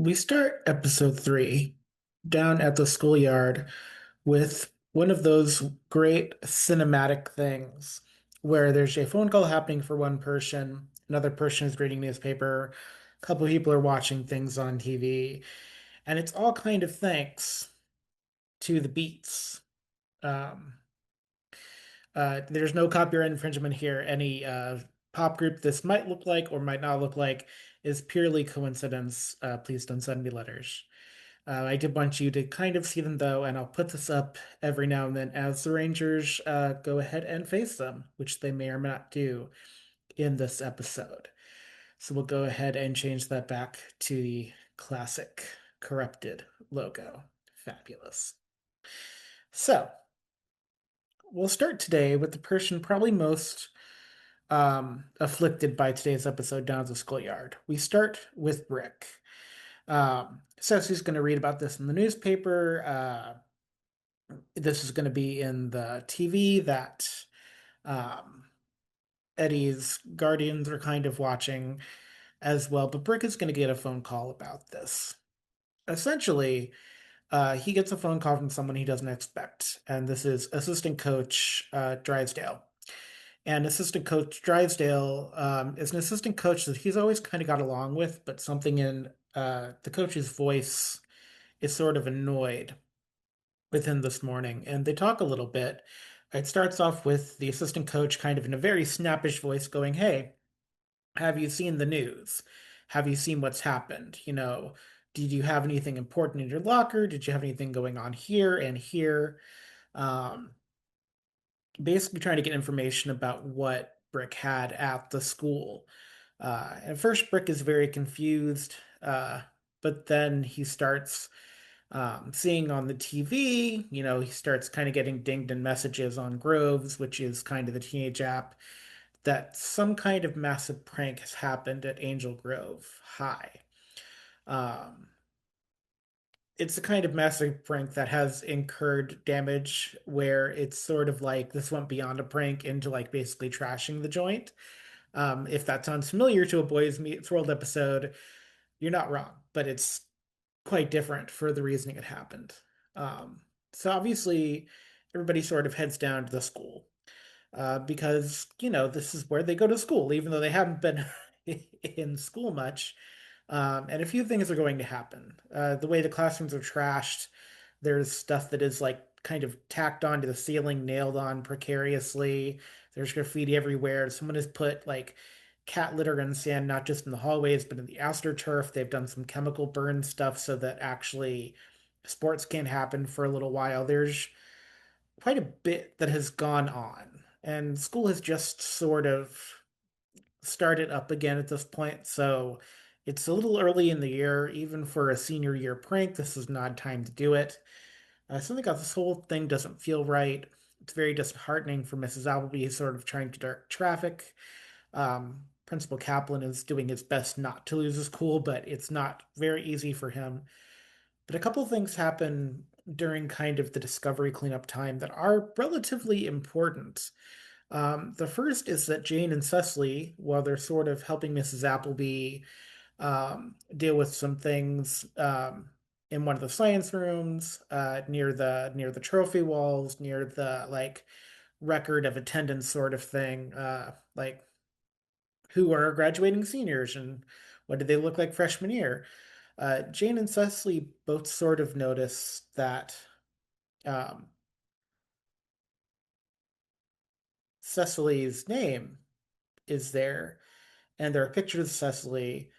We start episode three down at the schoolyard with one of those great cinematic things where there's a phone call happening for one person, another person is reading newspaper, a couple of people are watching things on TV, and it's all kind of thanks to the beats. Um, there's no copyright infringement here. Any pop group this might look like or might not look like is purely coincidence. Please don't send me letters. I did want you to kind of see them though, and I'll put this up every now and then as the Rangers go ahead and face them, which they may or may not do in this episode. So we'll go ahead and change that back to the classic corrupted logo. Fabulous. So we'll start today with the person probably most afflicted by today's episode down at the schoolyard. We start with Brick. Says he's going to read about this in the newspaper. This is going to be in the TV that um, Eddie's guardians are kind of watching as well. But Brick is going to get a phone call about this. Essentially, he gets a phone call from someone he doesn't expect, and this is assistant coach Drysdale. And assistant coach Drysdale is an assistant coach that he's always kind of got along with, but something in the coach's voice is sort of annoyed with him this morning, and they talk a little bit. It starts off with the assistant coach kind of in a very snappish voice going, "Hey, have you seen the news? Have you seen what's happened? Did you have anything important in your locker? Did you have anything going on here and here?" Um, Basically trying to get information about what Brick had at the school. At first, Brick is very confused, but then he starts seeing on the TV, he starts kind of getting dinged in messages on Groves, which is kind of the teenage app, that some kind of massive prank has happened at Angel Grove High. Um, it's a kind of massive prank that has incurred damage where it's sort of like this went beyond a prank into like basically trashing the joint. If that sounds familiar to a Boys Meets World episode, you're not wrong, but it's quite different for the reasoning it happened. Um, so obviously, everybody sort of heads down to the school because, this is where they go to school, even though they haven't been in school much. And a few things are going to happen. The way the classrooms are trashed, there's stuff that is like kind of tacked onto the ceiling, nailed on precariously. There's graffiti everywhere. Someone has put like cat litter and sand, not just in the hallways, but in the astroturf. They've done some chemical burn stuff so that actually sports can't happen for a little while. There's quite a bit that has gone on, and school has just sort of started up again at this point, so it's a little early in the year, even for a senior year prank. This is not time to do it. Something about this whole thing doesn't feel right. It's very disheartening for Mrs. Appleby, sort of trying to direct traffic. Principal Kaplan is doing his best not to lose his cool, but it's not very easy for him. But a couple of things happen during kind of the discovery cleanup time that are relatively important. The first is that Jane and Cecily, while they're sort of helping Mrs. Appleby deal with some things in one of the science rooms, near the trophy walls, near the like record of attendance sort of thing, like who are graduating seniors and what did they look like freshman year. Jane and Cecily both sort of notice that um, Cecily's name is there, and there are pictures of Cecily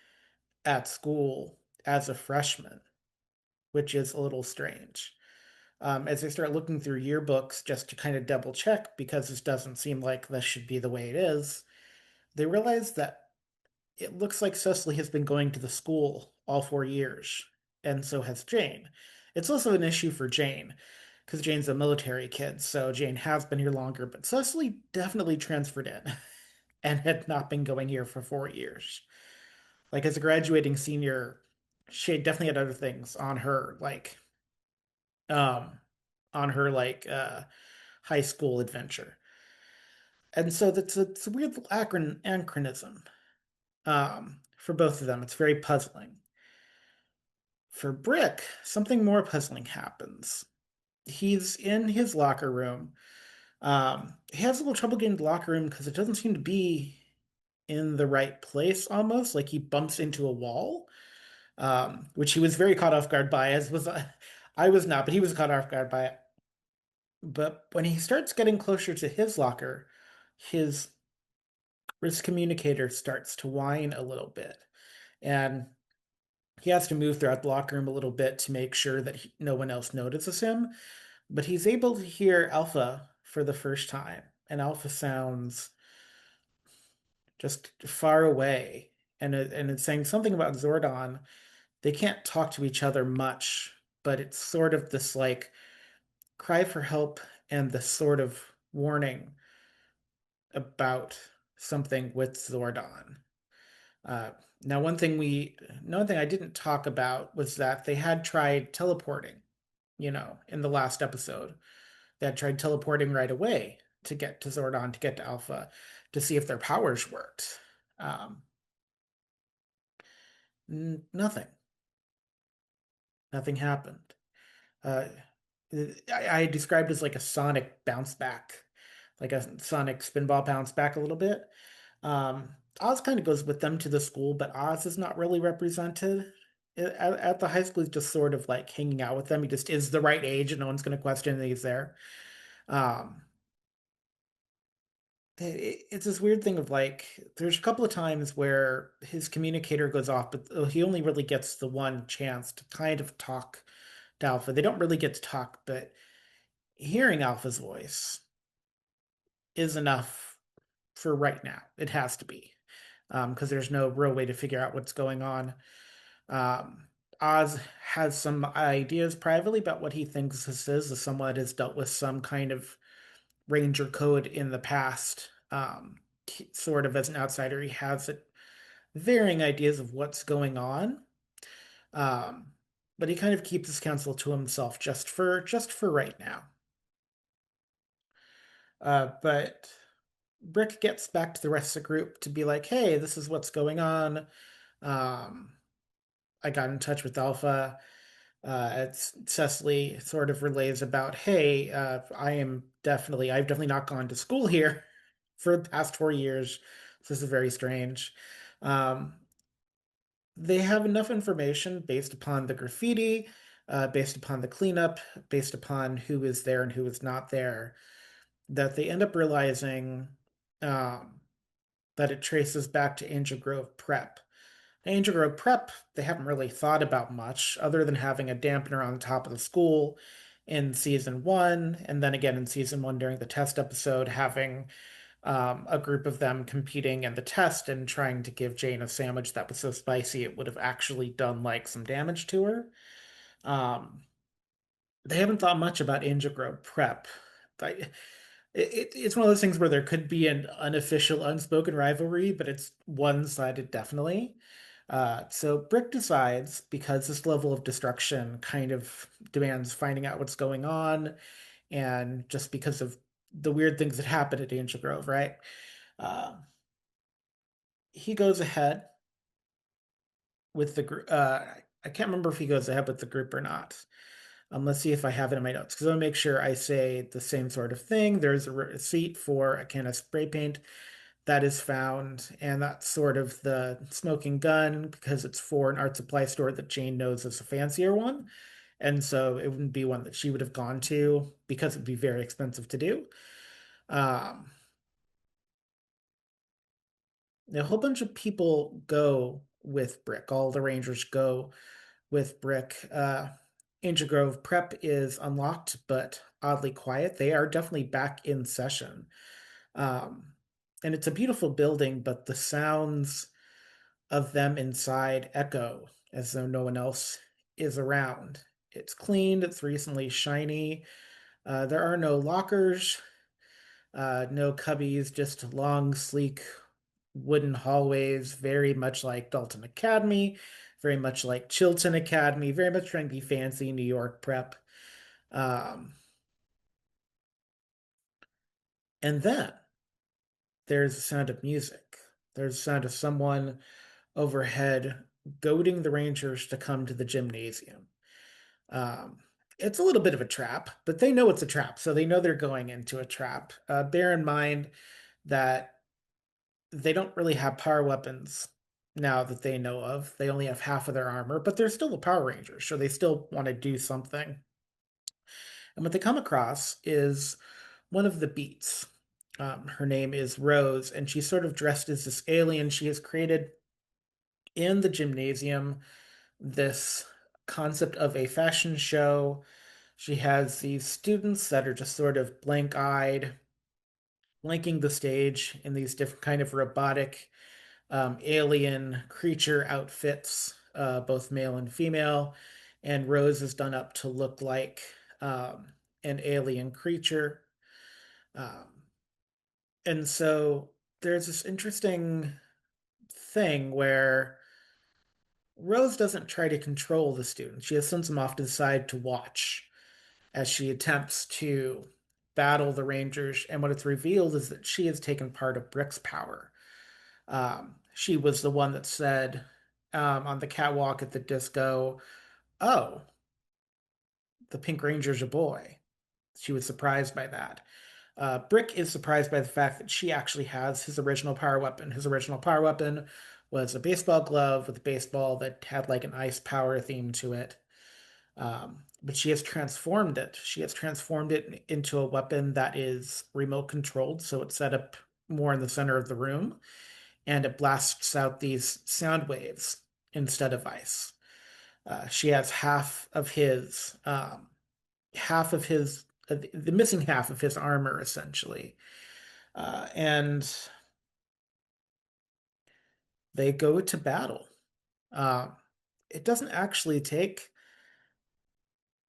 at school as a freshman, which is a little strange. As they start looking through yearbooks just to kind of double check, because this doesn't seem like this should be the way it is, they realize that it looks like Cecily has been going to the school all 4 years, and so has Jane. It's also an issue for Jane, because Jane's a military kid, so Jane has been here longer, but Cecily definitely transferred in and had not been going here for 4 years. Like as a graduating senior, she definitely had other things um on her high school adventure. And so it's a weird little anachronism for both of them. It's very puzzling. For Brick, something more puzzling happens. He's in his locker room. He has a little trouble getting to the locker room because it doesn't seem to be in the right place almost. Like he bumps into a wall, which he was very caught off guard by, as was I was not, but he was caught off guard by it. But when he starts getting closer to his locker, his wrist communicator starts to whine a little bit. And he has to move throughout the locker room a little bit to make sure that no one else notices him. But he's able to hear Alpha for the first time. And Alpha sounds just far away. And it's saying something about Zordon. They can't talk to each other much, but it's sort of this like cry for help and the sort of warning about something with Zordon. Uh, now, one thing I didn't talk about was that they had tried teleporting, in the last episode. They had tried teleporting right away to get to Zordon, to get to Alpha, to see if their powers worked. Um, Nothing. Nothing happened. Uh, I described as like a sonic bounce back, like a sonic spinball bounce back a little bit. Oz kind of goes with them to the school, but Oz is not really represented at the high school. He's just sort of like hanging out with them. He just is the right age, and no one's going to question that he's there. Um, it's this weird thing of like, there's a couple of times where his communicator goes off, but he only really gets the one chance to kind of talk to Alpha. They don't really get to talk, but hearing Alpha's voice is enough for right now. It has to be, because there's no real way to figure out what's going on. Um, Oz has some ideas privately about what he thinks this is, as someone that has dealt with some kind of Ranger code in the past. Sort of as an outsider, he has varying ideas of what's going on. Um, but he kind of keeps his counsel to himself just for right now. But Brick gets back to the rest of the group to be like, "Hey, this is what's going on. Um, I got in touch with Alpha. Cecily sort of relays about, hey, I've definitely not gone to school here for the past 4 years. So this is very strange. Um, they have enough information based upon the graffiti, based upon the cleanup, based upon who is there and who is not there, that they end up realizing um, that it traces back to Angel Grove Prep. Angel Grove Prep, they haven't really thought about much other than having a dampener on the top of the school in season one, and then again in season one during the test episode, having a group of them competing in the test and trying to give Jane a sandwich that was so spicy it would have actually done like some damage to her. Um, they haven't thought much about Angel Grove Prep. I, it's one of those things where there could be an unofficial, unspoken rivalry, but it's one-sided definitely. So Brick decides, because this level of destruction kind of demands finding out what's going on, and just because of the weird things that happen at Angel Grove, right? Uh, he goes ahead with the group. I can't remember if he goes ahead with the group or not. Let's see if I have it in my notes, because I want to make sure I say the same sort of thing. There's a receipt for a can of spray paint that is found, and that's sort of the smoking gun because it's for an art supply store that Jane knows is a fancier one. And so it wouldn't be one that she would have gone to because it'd be very expensive to do. Um, a whole bunch of people go with Brick. All the Rangers go with Brick. Angel Grove Prep is unlocked, but oddly quiet. They are definitely back in session. Um, and it's a beautiful building, but the sounds of them inside echo as though no one else is around. It's cleaned, it's recently shiny. There are no lockers, no cubbies, just long, sleek wooden hallways, very much like Dalton Academy, very much like Chilton Academy, very much trying to be fancy New York prep. Um, and then there's the sound of music. There's the sound of someone overhead goading the Rangers to come to the gymnasium. Um, it's a little bit of a trap, but they know it's a trap, so they know they're going into a trap. Bear in mind that they don't really have power weapons now that they know of. They only have half of their armor, but they're still the Power Rangers, so they still want to do something. And what they come across is one of the beats. Her name is Rose, and she's sort of dressed as this alien. She has created in the gymnasium this concept of a fashion show. She has these students that are just sort of blank-eyed, blanking the stage in these different kind of robotic alien creature outfits, both male and female. And Rose is done up to look like an alien creature. Um, and so there's this interesting thing where Rose doesn't try to control the students. She sends them off to the side to watch as she attempts to battle the Rangers. And what it's revealed is that she has taken part of Brick's power. She was the one that said on the catwalk at the disco, "Oh, the Pink Ranger's a boy." She was surprised by that. Brick is surprised by the fact that she actually has his original power weapon. His original power weapon was a baseball glove with a baseball that had like an ice power theme to it. But she has transformed it. She has transformed it into a weapon that is remote controlled, so it's set up more in the center of the room, and it blasts out these sound waves instead of ice. She has half of his, the missing half of his armor, essentially. And they go to battle. Uh, it doesn't actually take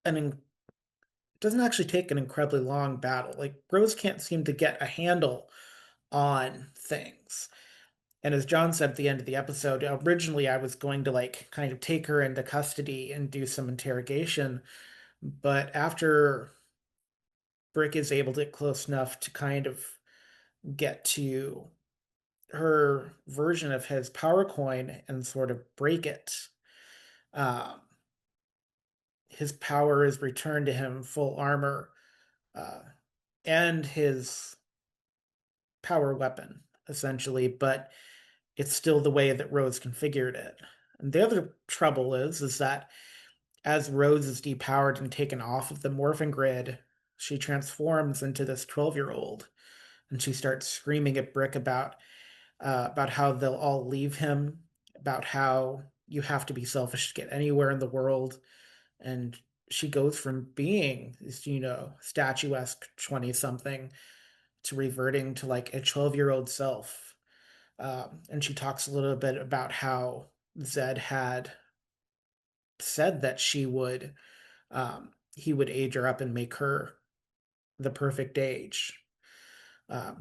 an in- it doesn't actually take an incredibly long battle. Like Rose can't seem to get a handle on things. And as John said at the end of the episode, originally I was going to like kind of take her into custody and do some interrogation, but after Brick is able to get close enough to kind of get to her version of his power coin and sort of break it, um, his power is returned to him, full armor, uh, and his power weapon, essentially, but it's still the way that Rose configured it. And the other trouble is that as Rose is depowered and taken off of the morphing grid, she transforms into this 12-year-old, and she starts screaming at Brick about how they'll all leave him, about how you have to be selfish to get anywhere in the world. And she goes from being this, statuesque 20 something to reverting to like a 12-year-old self. And she talks a little bit about how Zedd had said that he would age her up and make her the perfect age.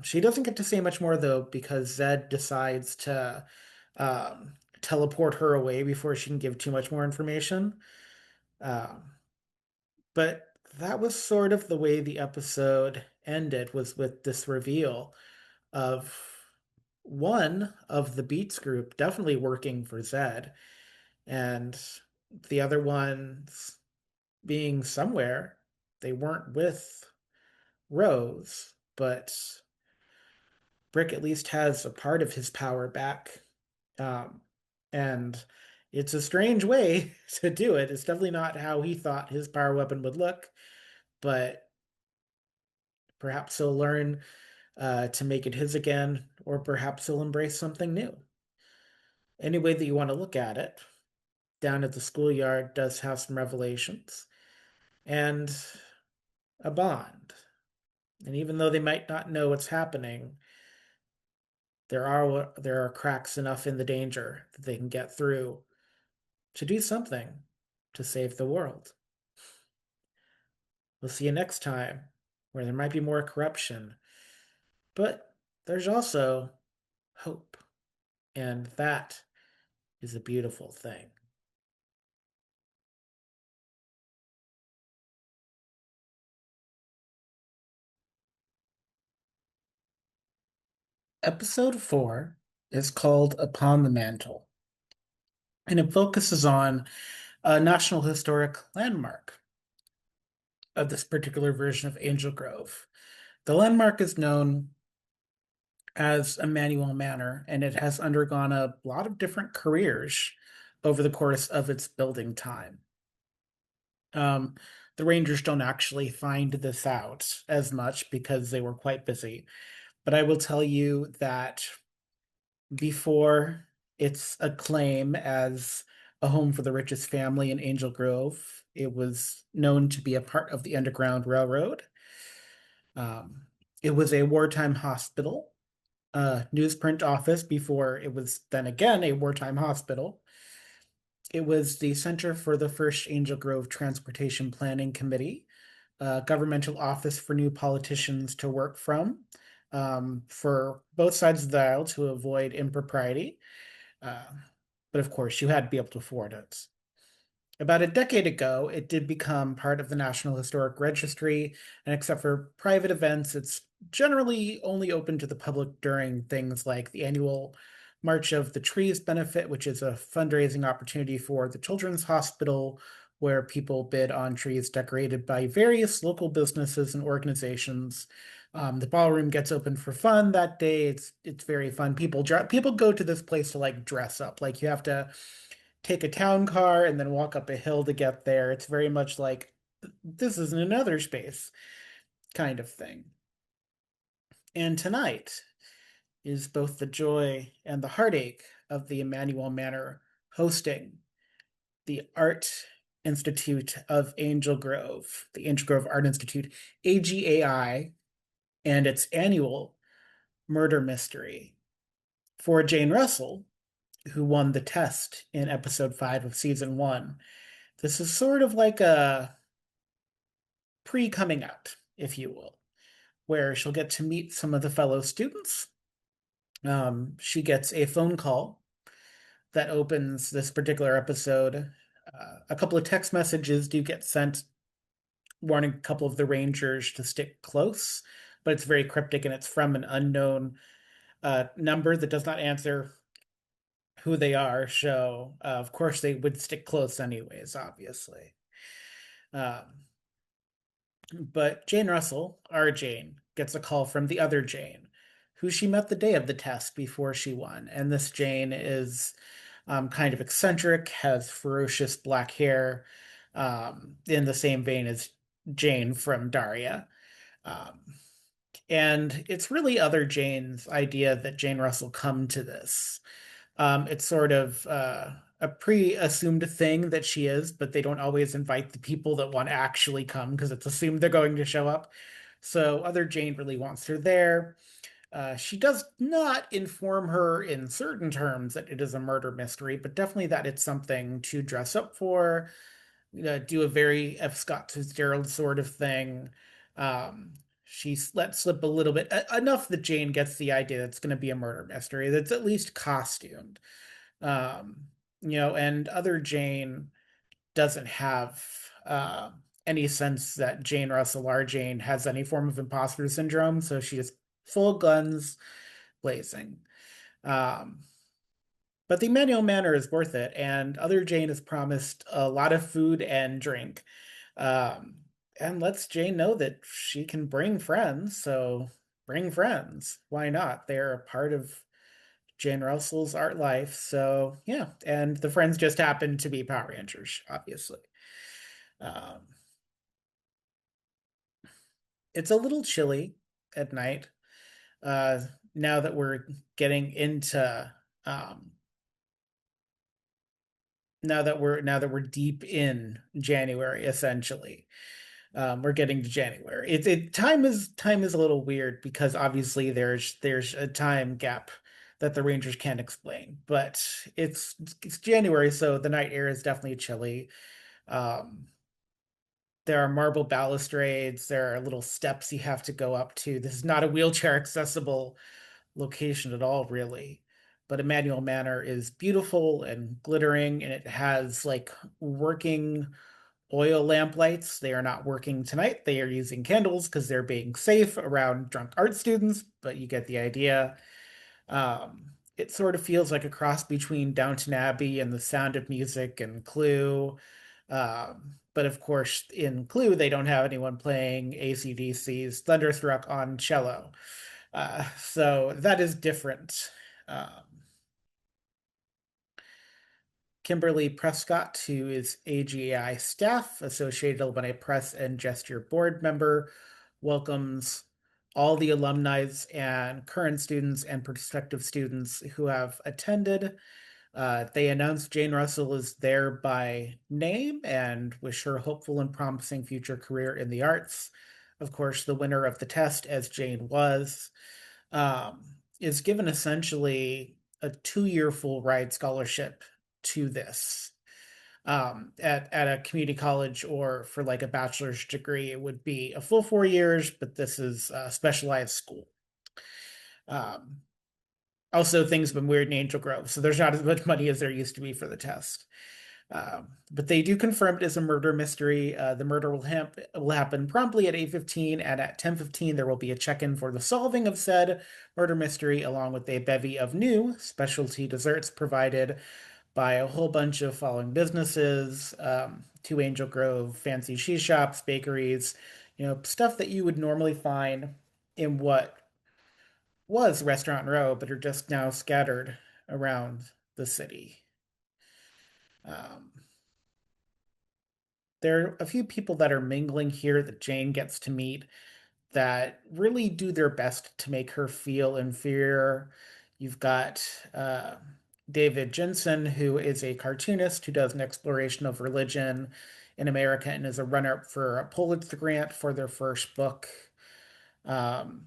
She doesn't get to say much more though, because Zedd decides to teleport her away before she can give too much more information. Um, but that was sort of the way the episode ended, was with this reveal of one of the Beats group definitely working for Zedd, and the other ones being somewhere. They weren't with Rose, but Brick at least has a part of his power back. Um, and it's a strange way to do it. It's definitely not how he thought his power weapon would look, but perhaps he'll learn to make it his again, or perhaps he'll embrace something new. Any way that you want to look at it, down at the schoolyard does have some revelations and a bond. And even though they might not know what's happening, there are cracks enough in the danger that they can get through to do something to save the world. We'll see you next time, where there might be more corruption, but there's also hope, and that is a beautiful thing. Episode 4 is called Upon the Mantle. and it focuses on a National Historic Landmark of this particular version of Angel Grove. The landmark is known as Emmanuel Manor, and it has undergone a lot of different careers over the course of its building time. Um, the Rangers don't actually find this out as much because they were quite busy. But I will tell you that before its acclaim as a home for the richest family in Angel Grove, it was known to be a part of the Underground Railroad. Um, it was a wartime hospital, newsprint office before it was then again a wartime hospital. It was the center for the first Angel Grove Transportation Planning Committee, a governmental office for new politicians to work from, for both sides of the aisle to avoid impropriety. Uh, but of course, you had to be able to afford it. About a decade ago, it did become part of the National Historic Registry, and except for private events, it's generally only open to the public during things like the annual March of the Trees benefit, which is a fundraising opportunity for the Children's Hospital, where people bid on trees decorated by various local businesses and organizations. The ballroom gets open for fun that day. It's very fun. People go to this place to like dress up. Like you have to take a town car and then walk up a hill to get there. It's very much like this is another space kind of thing. And tonight is both the joy and the heartache of the Emmanuel Manor hosting the Art Institute of Angel Grove, the Angel Grove Art Institute, AGAI, and its annual murder mystery for Jane Russell, who won the test in episode 5 of season 1. This is sort of like a pre-coming out, if you will, where she'll get to meet some of the fellow students. She gets a phone call that opens this particular episode. A couple of text messages do get sent warning a couple of the Rangers to stick close, but it's very cryptic and it's from an unknown number that does not answer who they are. So, of course, they would stick close anyways, obviously. Um, But Jane Russell, our Jane, gets a call from the other Jane, who she met the day of the test before she won. And this Jane is kind of eccentric, has ferocious black hair, in the same vein as Jane from Daria. Um, and it's really other Jane's idea that Jane Russell come to this. It's sort of a pre-assumed thing that she is, but they don't always invite the people that want to actually come because it's assumed they're going to show up. So other Jane really wants her there. She does not inform her in certain terms that it is a murder mystery, but definitely that it's something to dress up for, do a very F. Scott Fitzgerald sort of thing. She let slip a little bit, enough that Jane gets the idea that it's going to be a murder mystery that's at least costumed. And other Jane doesn't have any sense that Jane Russell, our Jane, has any form of imposter syndrome, so she is full guns blazing. Um, but the Emmanuel Manor is worth it, and other Jane is promised a lot of food and drink. And lets Jane know that she can bring friends, so bring friends. Why not? They're a part of Jane Russell's art life. So yeah, and the friends just happen to be Power Rangers, obviously. Um, it's a little chilly at night. Now that we're getting into now that we're deep in January, essentially. We're getting to January. Time is a little weird because obviously there's a time gap that the Rangers can't explain. But it's January, so the night air is definitely chilly. Um, there are marble balustrades. There are little steps you have to go up to. This is not a wheelchair accessible location at all, really. But Emmanuel Manor is beautiful and glittering, and it has like working oil lamp lights. They are not working tonight. They are using candles because they're being safe around drunk art students, but you get the idea. it sort of feels like a cross between Downton Abbey and The Sound of Music and Clue. But of course, in Clue, they don't have anyone playing AC/DC's Thunderstruck on cello. So that is different. Um, Kimberly Prescott, who is AGI staff, Associated Alumni Press and Gesture board member, welcomes all the alumni and current students and prospective students who have attended. They announced Jane Russell is there by name and wish her a hopeful and promising future career in the arts. Of course, the winner of the test, as Jane was, um, is given essentially a 2-year full ride scholarship to this. At a community college or for like a bachelor's degree, it would be a full 4 years, but this is a specialized school. Um, Also, things have been weird in Angel Grove, so there's not as much money as there used to be for the test. But they do confirm it is a murder mystery. The murder will happen promptly at 8:15, and at 10:15 there will be a check-in for the solving of said murder mystery, along with a bevy of new specialty desserts provided by a whole bunch of following businesses, to Angel Grove, fancy cheese shops, bakeries, stuff that you would normally find in what was Restaurant Row, but are just now scattered around the city. Um, there are a few people that are mingling here that Jane gets to meet that really do their best to make her feel inferior. You've got David Jensen, who is a cartoonist who does an exploration of religion in America and is a runner-up for a Pulitzer Grant for their first book. Um,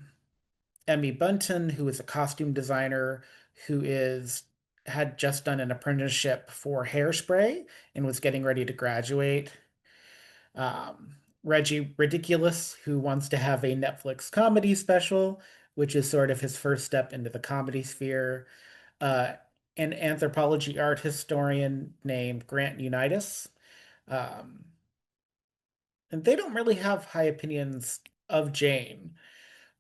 Emmy Bunton, who is a costume designer who is had just done an apprenticeship for hairspray and was getting ready to graduate. Reggie Ridiculous, who wants to have a Netflix comedy special, which is sort of his first step into the comedy sphere. Uh, an anthropology art historian named Grant Unitas. Um, and they don't really have high opinions of Jane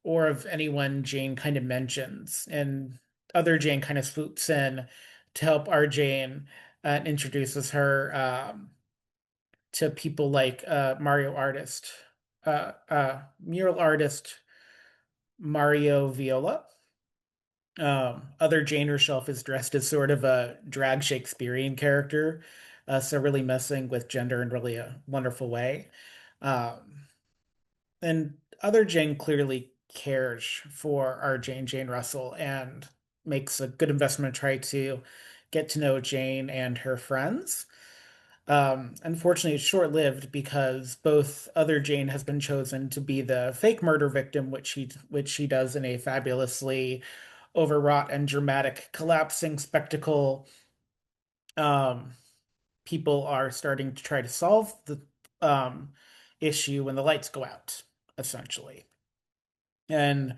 or of anyone Jane kind of mentions. And other Jane kind of swoops in to help our Jane and introduces her to people like mural artist Mario Viola. Other Jane herself is dressed as sort of a drag Shakespearean character, so really messing with gender in really a wonderful way. Um, and other Jane clearly cares for our Jane Russell and makes a good investment to try to get to know Jane and her friends. Unfortunately, it's short-lived because both other Jane has been chosen to be the fake murder victim, which she does in a fabulously overwrought and dramatic collapsing spectacle. Um, People are starting to try to solve the um, issue when the lights go out, essentially. And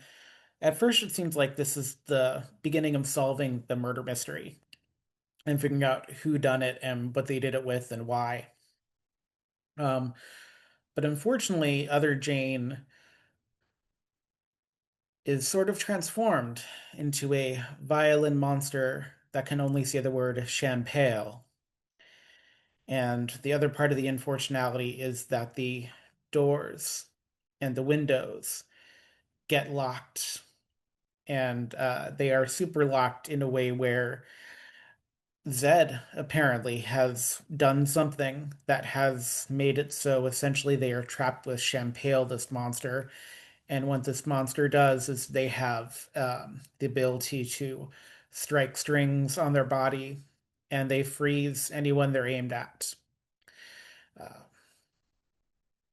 at first, it seems like this is the beginning of solving the murder mystery and figuring out who done it and what they did it with and why. Um, but unfortunately, other Jane is sort of transformed into a violin monster that can only say the word champagne. And the other part of the unfortunality is that the doors and the windows get locked, and they are super locked in a way where Zedd apparently has done something that has made it so essentially they are trapped with Champale, this monster. And what this monster does is they have the ability to strike strings on their body and they freeze anyone they're aimed at. Uh,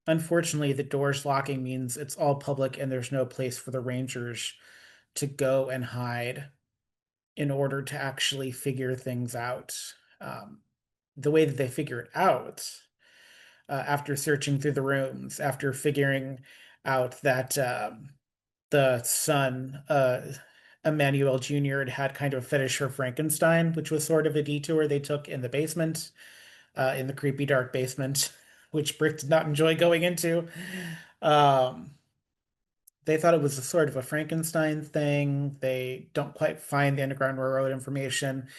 Unfortunately, the doors locking means it's all public and there's no place for the Rangers to go and hide in order to actually figure things out. Um, the way that they figure it out, after searching through the rooms, after figuring out that the son, Emmanuel Jr., had kind of a fetish for Frankenstein, which was sort of a detour they took in the basement, in the creepy dark basement, which Brick did not enjoy going into. Um, They thought it was a sort of a Frankenstein thing. They don't quite find the Underground Railroad information.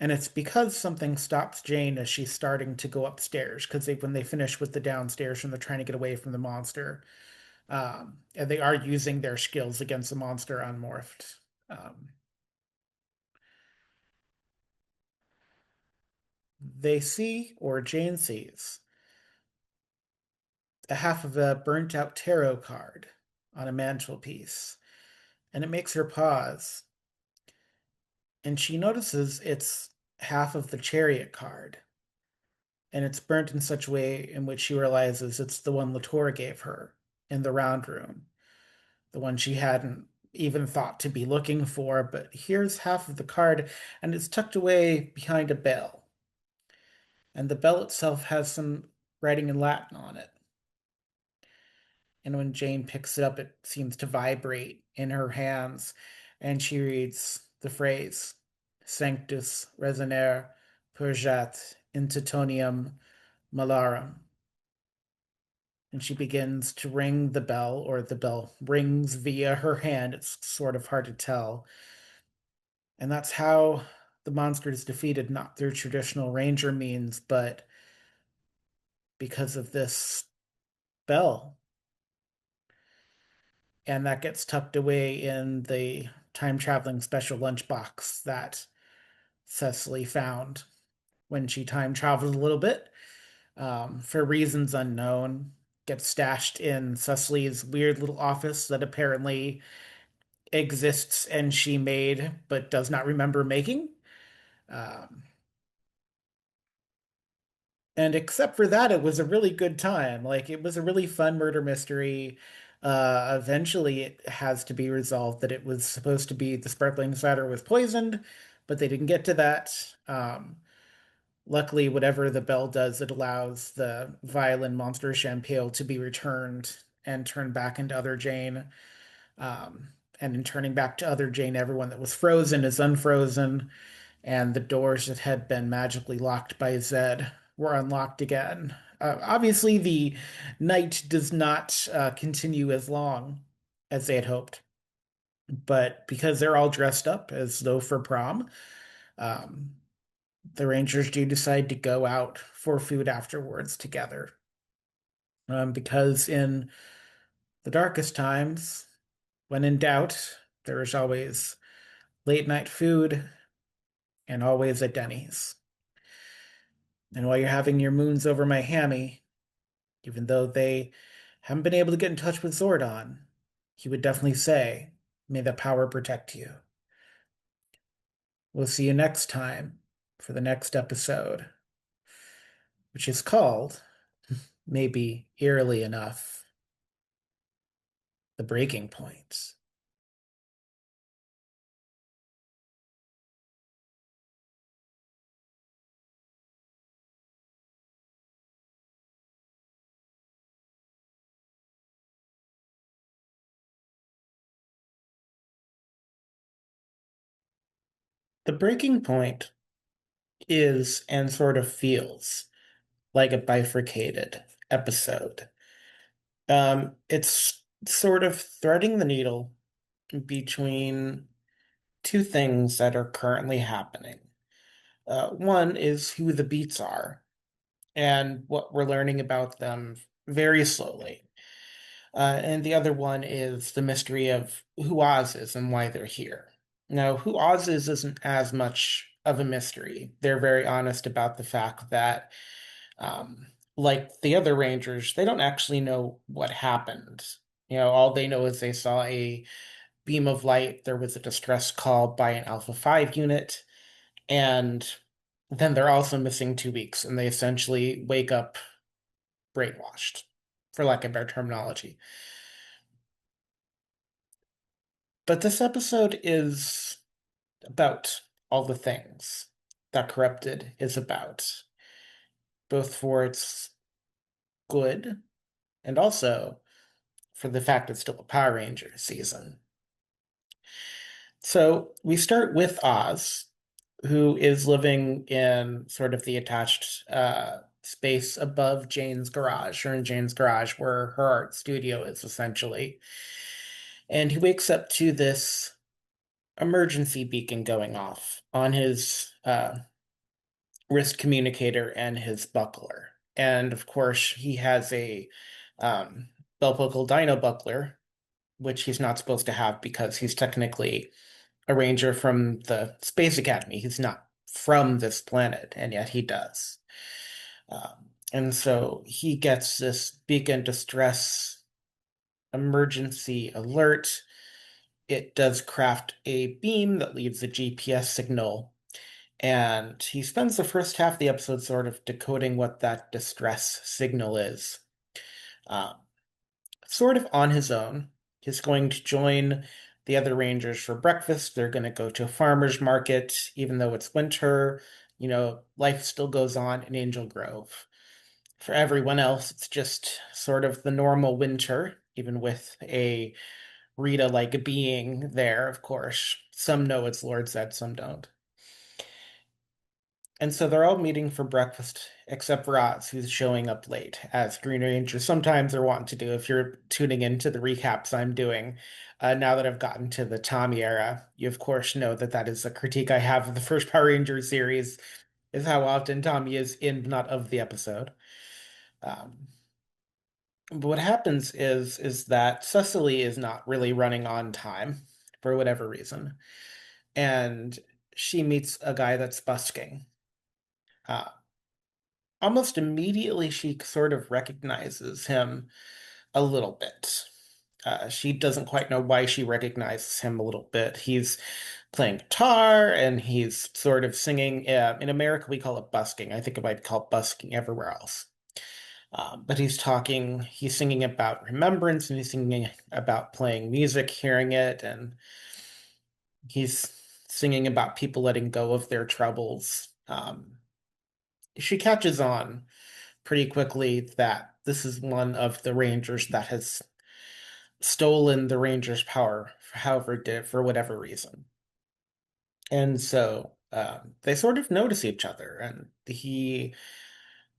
And it's because something stops Jane as she's starting to go upstairs. Because when they finish with the downstairs and they're trying to get away from the monster, and they are using their skills against the monster unmorphed. Um, they see, or Jane sees, a half of a burnt out tarot card on a mantelpiece, and it makes her pause. And she notices it's half of the chariot card, and it's burnt in such a way in which she realizes it's the one Latour gave her in the round room, the one she hadn't even thought to be looking for. But here's half of the card, and it's tucked away behind a bell. And the bell itself has some writing in Latin on it. And when Jane picks it up, it seems to vibrate in her hands, and she reads the phrase Sanctus resonare purgat intitonium malarum. And she begins to ring the bell, or the bell rings via her hand. It's sort of hard to tell. And that's how the monster is defeated, not through traditional ranger means, but because of this bell. And that gets tucked away in the time traveling special lunchbox that Cecily found when she time traveled a little bit, for reasons unknown. Gets stashed in Cecily's weird little office that apparently exists and she made but does not remember making. Um, and except for that, it was a really good time. Like, it was a really fun murder mystery. Eventually, it has to be resolved that it was supposed to be the sparkling cider was poisoned, but they didn't get to that. Luckily, whatever the bell does, it allows the violin monster champagne to be returned and turned back into Other Jane. Um, and in turning back to Other Jane, everyone that was frozen is unfrozen, and the doors that had been magically locked by Zedd were unlocked again. Obviously, the night does not continue as long as they had hoped, but because they're all dressed up as though for prom, um, the Rangers do decide to go out for food afterwards together. Because in the darkest times, when in doubt, there is always late night food and always at Denny's. And while you're having your moons over my hammy, even though they haven't been able to get in touch with Zordon, he would definitely say, "May the power protect you." We'll see you next time for the next episode, which is called, maybe eerily enough, The Breaking Point. The Breaking Point is and sort of feels like a bifurcated episode. It's sort of threading the needle between two things that are currently happening. One is who the beats are and what we're learning about them very slowly. And the other one is the mystery of who Oz is and why they're here. Now, who Oz is isn't as much of a mystery. They're very honest about the fact that, um, like the other Rangers, they don't actually know what happened. All they know is they saw a beam of light, there was a distress call by an Alpha 5 unit, and then they're also missing 2 weeks, and they essentially wake up brainwashed, for lack of better terminology. But this episode is about all the things that Corrupted is about, both for its good and also for the fact it's still a Power Rangers season. So we start with Oz, who is living in sort of the attached space above Jane's garage, or in Jane's garage, where her art studio is essentially. And he wakes up to this emergency beacon going off on his wrist communicator and his buckler. And of course, he has a um, belt buckle dino buckler, which he's not supposed to have because he's technically a ranger from the Space Academy. He's not from this planet, and yet he does. And so he gets this beacon distress emergency alert. It does craft a beam that leaves a GPS signal, and he spends the first half of the episode sort of decoding what that distress signal is. Um, Sort of on his own. He's going to join the other rangers for breakfast. They're going to go to a farmer's market, even though it's winter. Life still goes on in Angel Grove. For everyone else, it's just sort of the normal winter, even with a Rita-like being there, of course. Some know it's Lord Zedd, some don't. And so they're all meeting for breakfast, except for Oz, who's showing up late, as Green Rangers sometimes are wanting to do. If you're tuning into the recaps I'm doing, now that I've gotten to the Tommy era, you of course know that that is a critique I have of the first Power Rangers series, is how often Tommy is in, not of the episode. Um, but what happens is that Cecily is not really running on time for whatever reason, and she meets a guy that's busking. Uh, Almost immediately, she sort of recognizes him a little bit. She doesn't quite know why she recognizes him a little bit. He's playing guitar and he's sort of singing. In America, we call it busking. I think it might be called busking everywhere else. But he's singing about remembrance and he's singing about playing music, hearing it, and he's singing about people letting go of their troubles. She catches on pretty quickly that this is one of the Rangers that has stolen the Rangers' power, however did for whatever reason. And so they sort of notice each other, and he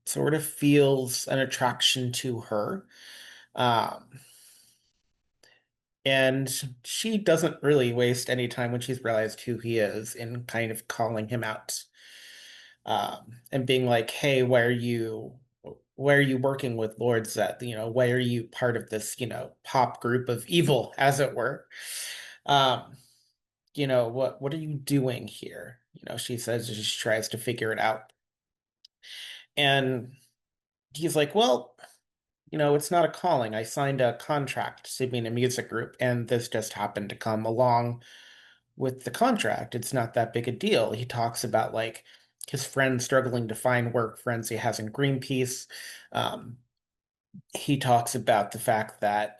sort of feels an attraction to her. Um, and she doesn't really waste any time when she's realized who he is in kind of calling him out, and being like, "Hey, why are you working with Lord Zedd? Why are you part of this, pop group of evil, as it were? Um, what are you doing here?" She says she tries to figure it out. And he's like, "Well, it's not a calling. I signed a contract to be in a music group, and this just happened to come along with the contract. It's not that big a deal." He talks about like his friends struggling to find work, friends he has in Greenpeace. Um, he talks about the fact that,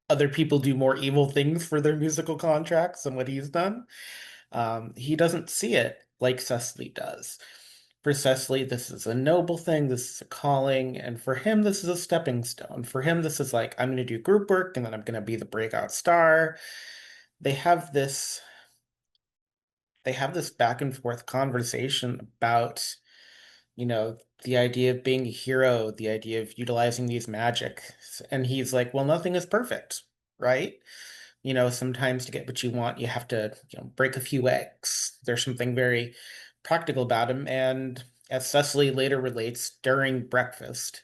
other people do more evil things for their musical contracts than what he's done. He doesn't see it like Cecily does. For Cecily, this is a noble thing, this is a calling, and for him, this is a stepping stone. For him, this is like, I'm going to do group work and then I'm going to be the breakout star. They have this they have this back and forth conversation about, the idea of being a hero, the idea of utilizing these magic. And he's like, well, nothing is perfect, right? Sometimes to get what you want, you have to, break a few eggs. There's something very practical about him. And as Cecily later relates during breakfast,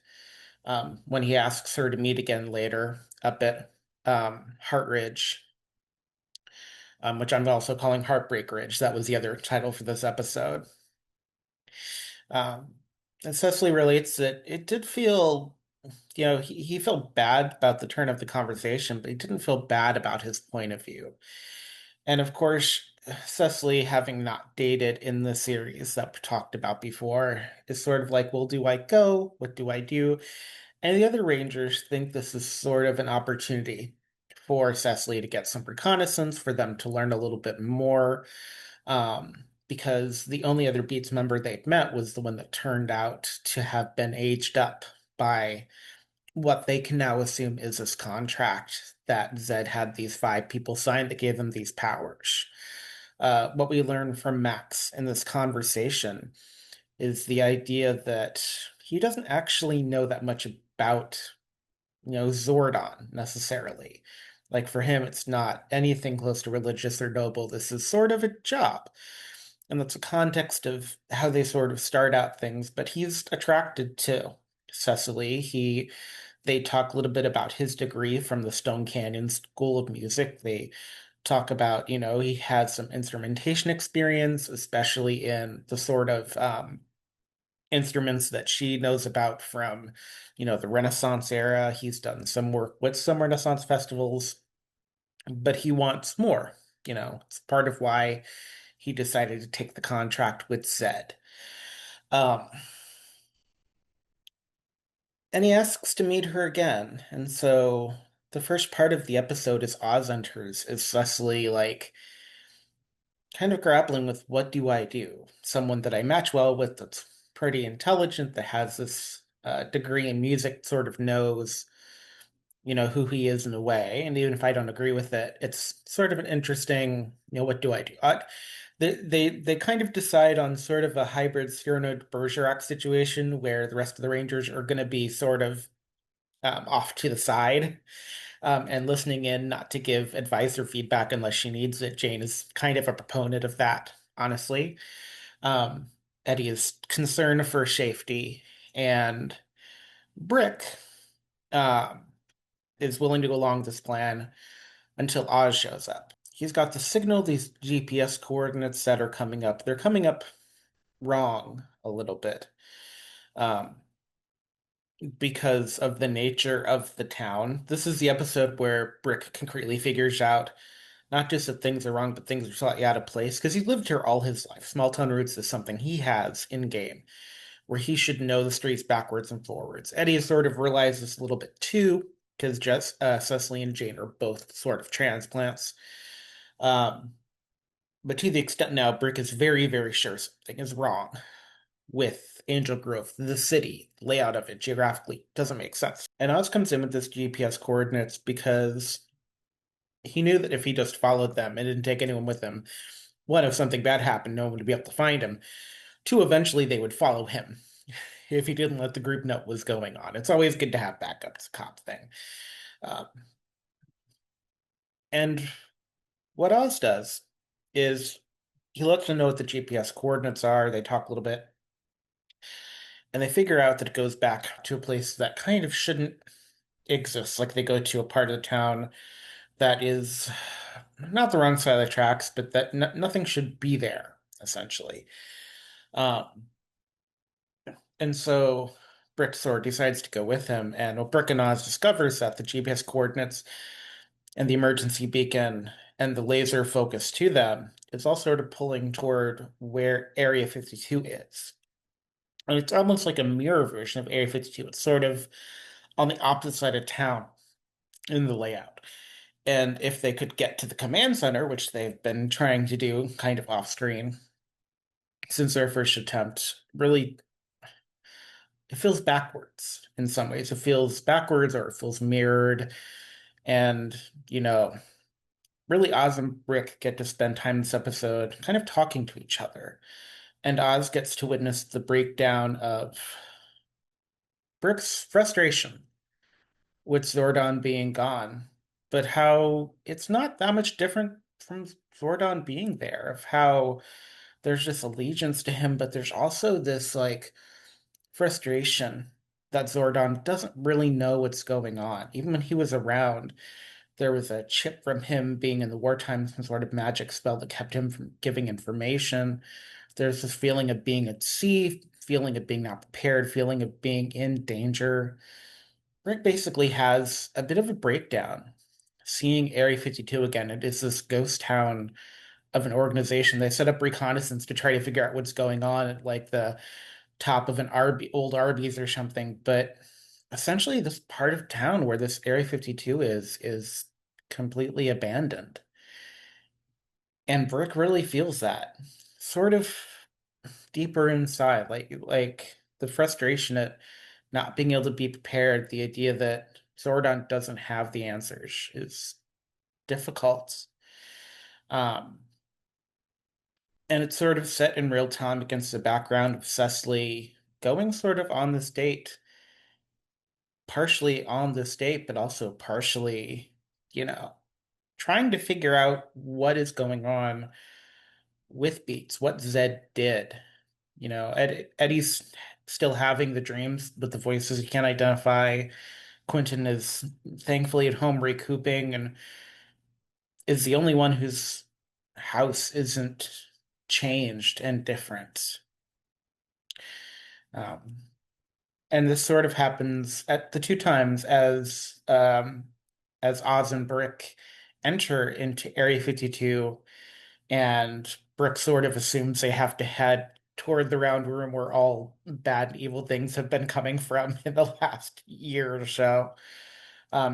when he asks her to meet again later up at Heart Ridge, which I'm also calling Heartbreak Ridge. That was the other title for this episode. Um, and Cecily relates that it did feel, he felt bad about the turn of the conversation, but he didn't feel bad about his point of view. And of course, Cecily, having not dated in the series that we talked about before, is sort of like, well, do I go? What do I do? And the other Rangers think this is sort of an opportunity for Cecily to get some reconnaissance, for them to learn a little bit more, because the only other Beats member they'd met was the one that turned out to have been aged up by what they can now assume is this contract that Zedd had these five people sign that gave them these powers. What we learn from Max in this conversation is the idea that he doesn't actually know that much about Zordon necessarily. Like for him, it's not anything close to religious or noble. This is sort of a job. And that's a context of how they sort of start out things. But he's attracted to Cecily. They talk a little bit about his degree from the Stone Canyon School of Music. They talk about, he had some instrumentation experience, especially in the sort of instruments that she knows about from, the Renaissance era. He's done some work with some Renaissance festivals, but he wants more. It's part of why he decided to take the contract with Zedd. Um, and he asks to meet her again. And so the first part of the episode is Oz enters, is Cecily like kind of grappling with what do I do? Someone that I match well with that's pretty intelligent, that has this degree in music, sort of knows, who he is in a way. And even if I don't agree with it, it's sort of an interesting, what do I do? They kind of decide on sort of a hybrid Cyrano de Bergerac situation where the rest of the Rangers are going to be sort of off to the side and listening in, not to give advice or feedback unless she needs it. Jane is kind of a proponent of that, honestly. Um, Eddie is concerned for safety, and Brick um, is willing to go along with this plan until Oz shows up. He's got the signal, these GPS coordinates that are coming up. They're coming up wrong a little bit. Um, because of the nature of the town. This is the episode where Brick concretely figures out not just that things are wrong, but things are slightly out of place because he's lived here all his life. Small town roots is something he has in game, where he should know the streets backwards and forwards. Eddie has sort of realized this a little bit too, because Cecily and Jane are both sort of transplants. Um, but to the extent now, Brick is very, very sure something is wrong with Angel Grove, the city, layout of it geographically doesn't make sense. And Oz comes in with this GPS coordinates because he knew that if he just followed them and didn't take anyone with him, one, if something bad happened, no one would be able to find him. Two, eventually they would follow him if he didn't let the group know what was going on. It's always good to have backup. It's a cop thing. Uh, and what Oz does is he lets them know what the GPS coordinates are. They talk a little bit, and they figure out that it goes back to a place that kind of shouldn't exist. Like they go to a part of the town that is not the wrong side of the tracks, but that nothing should be there, essentially. Um, and so Brickthor decides to go with him, and Brick discovers that the GPS coordinates and the emergency beacon and the laser focus to them is all sort of pulling toward where Area 52 is. And it's almost like a mirror version of Area 52. It's sort of on the opposite side of town in the layout. And if they could get to the command center, which they've been trying to do kind of off screen since their first attempt, really, it feels backwards in some ways. It feels backwards or it feels mirrored. And, you know, really, Oz and Brick get to spend time in this episode kind of talking to each other. And Oz gets to witness the breakdown of Brick's frustration with Zordon being gone, but how it's not that much different from Zordon being there, of how there's just allegiance to him, but there's also this like frustration that Zordon doesn't really know what's going on. Even when he was around, there was a chip from him being in the wartime, some sort of magic spell that kept him from giving information. There's this feeling of being at sea, feeling of being not prepared, feeling of being in danger. Rick basically has a bit of a breakdown. Seeing Area 52 again, it is this ghost town of an organization. They set up reconnaissance to try to figure out what's going on at like the top of an old Arby's or something. But essentially, this part of town where this Area 52 is completely abandoned. And Brick really feels that sort of deeper inside, like the frustration at not being able to be prepared, the idea that Zordon doesn't have the answers is difficult. Um, and it's sort of set in real time against the background of Cecily going sort of on this date, partially on this date, but also partially, you know, trying to figure out what is going on with Beats, what Zedd did. Eddie's still having the dreams with the voices he can't identify. Quentin is thankfully at home recouping and is the only one whose house isn't changed and different. Um, and this sort of happens at the two times as Oz and Brick enter into Area 52, and Brick sort of assumes they have to head toward the round room where all bad and evil things have been coming from in the last year or so,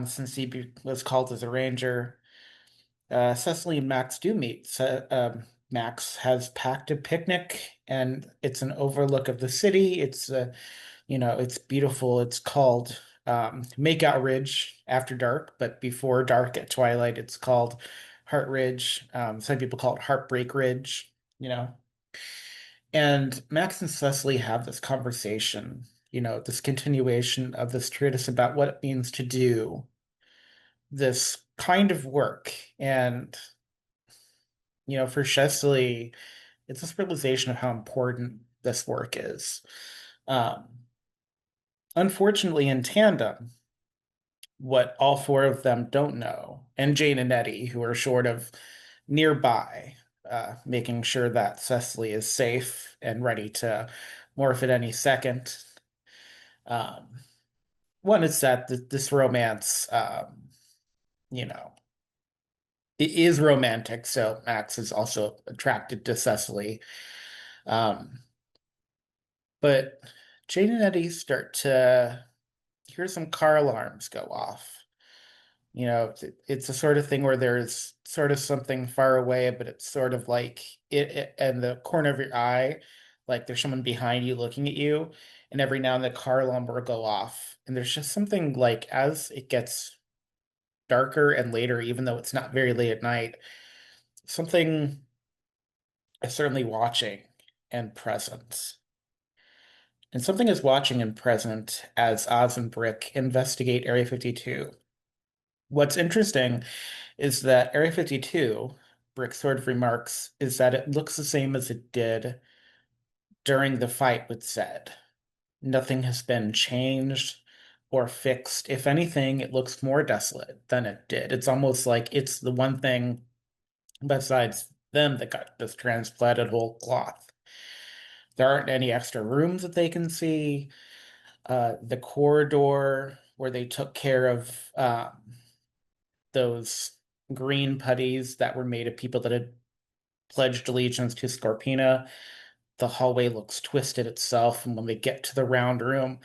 since was called as a ranger. Cecily and Max do meet. Max has packed a picnic, and it's an overlook of the city. It's beautiful. It's called Makeout Ridge after dark, but before dark at twilight, it's called Heart Ridge. Some people call it Heartbreak Ridge, you know. And Max and Cecily have this conversation, this continuation of this treatise about what it means to do this kind of work. And, for Cecily, it's this realization of how important this work is. Um, Unfortunately, in tandem, what all four of them don't know, and Jane and Eddie, who are sort of nearby, making sure that Cecily is safe and ready to morph at any second. Um, One is that this romance, you know, it is romantic, so Max is also attracted to Cecily. Um, but Jane and Eddie start to hear some car alarms go off. It's a sort of thing where there's sort of something far away, but it's sort of like it in the corner of your eye, like there's someone behind you looking at you, and every now and then the car alarm will go off. And there's just something like as it gets darker and later, even though it's not very late at night, something is certainly watching and present. And something is watching and present as Oz and Brick investigate Area 52. What's interesting is that Area 52, Brick sort of remarks, is that it looks the same as it did during the fight with Zed. Nothing has been changed or fixed. If anything, it looks more desolate than it did. It's almost like it's the one thing besides them that got this transplanted whole cloth. There aren't any extra rooms that they can see. The corridor where they took care of those green putties that were made of people that had pledged allegiance to Scorpina. The hallway looks twisted itself, and when they get to the round room,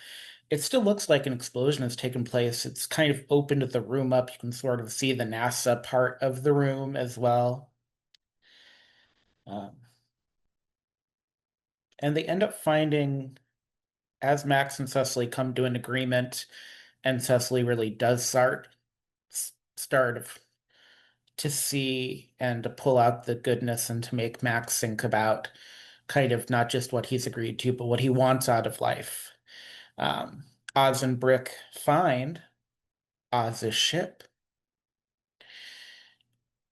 it still looks like an explosion has taken place. It's kind of opened the room up. You can sort of see the NASA part of the room as well. Um, and they end up finding, as Max and Cecily come to an agreement, and Cecily really does start to see and to pull out the goodness and to make Max think about kind of not just what he's agreed to, but what he wants out of life. Um, Oz and Brick find Oz's ship,